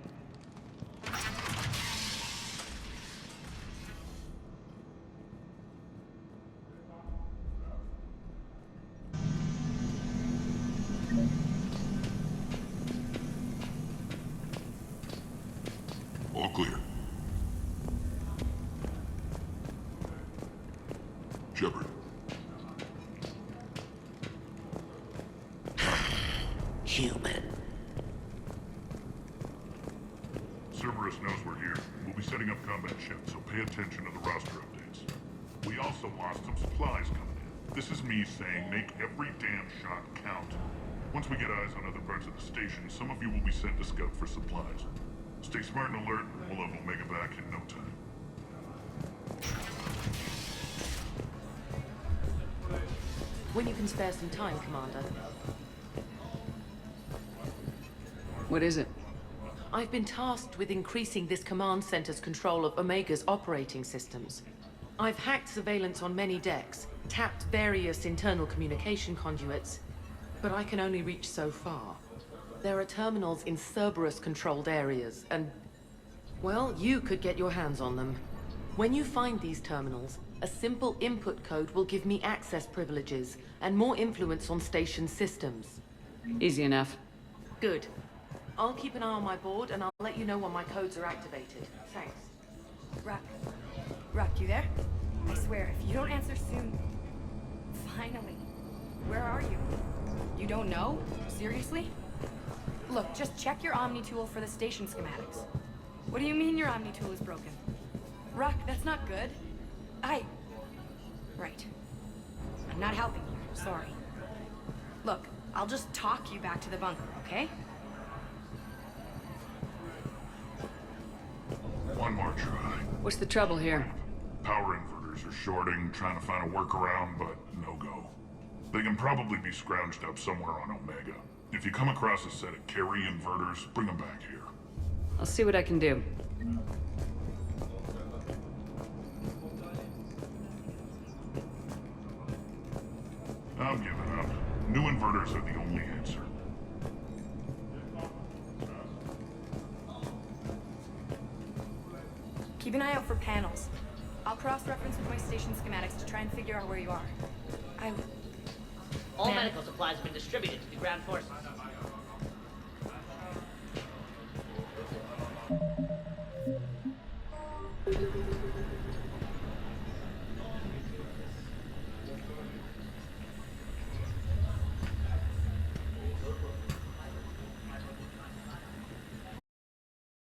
All clear. Shepard. Human. Cerberus knows we're here. We'll be setting up combat ships, so pay attention to the roster updates. We also lost some supplies coming in. This is me saying make every damn shot count. Once we get eyes on other parts of the station, some of you will be sent to scout for supplies. Stay smart and alert, we'll have Omega back in no time. When you can spare some time, Commander. What is it? I've been tasked with increasing this command center's control of Omega's operating systems. I've hacked surveillance on many decks, tapped various internal communication conduits, but I can only reach so far. There are terminals in Cerberus-controlled areas, and, well, you could get your hands on them. When you find these terminals, a simple input code will give me access privileges and more influence on station systems. Easy enough. Good. I'll keep an eye on my board, and I'll let you know when my codes are activated. Thanks. Rock, you there? I swear, if you don't answer soon... Finally. Where are you? You don't know? Seriously? Look, just check your Omni tool for the station schematics. What do you mean your Omni tool is broken? Rock, that's not good. Right. I'm not helping you, sorry. Look, I'll just talk you back to the bunker, okay? One more try. What's the trouble here? Power inverters are shorting, trying to find a workaround, but no go. They can probably be scrounged up somewhere on Omega. If you come across a set of carry inverters, bring them back here. I'll see what I can do. I'm giving up. New inverters are the only answer. Keep an eye out for panels. I'll cross-reference with my station schematics to try and figure out where you are. All medical supplies have been distributed to the ground forces.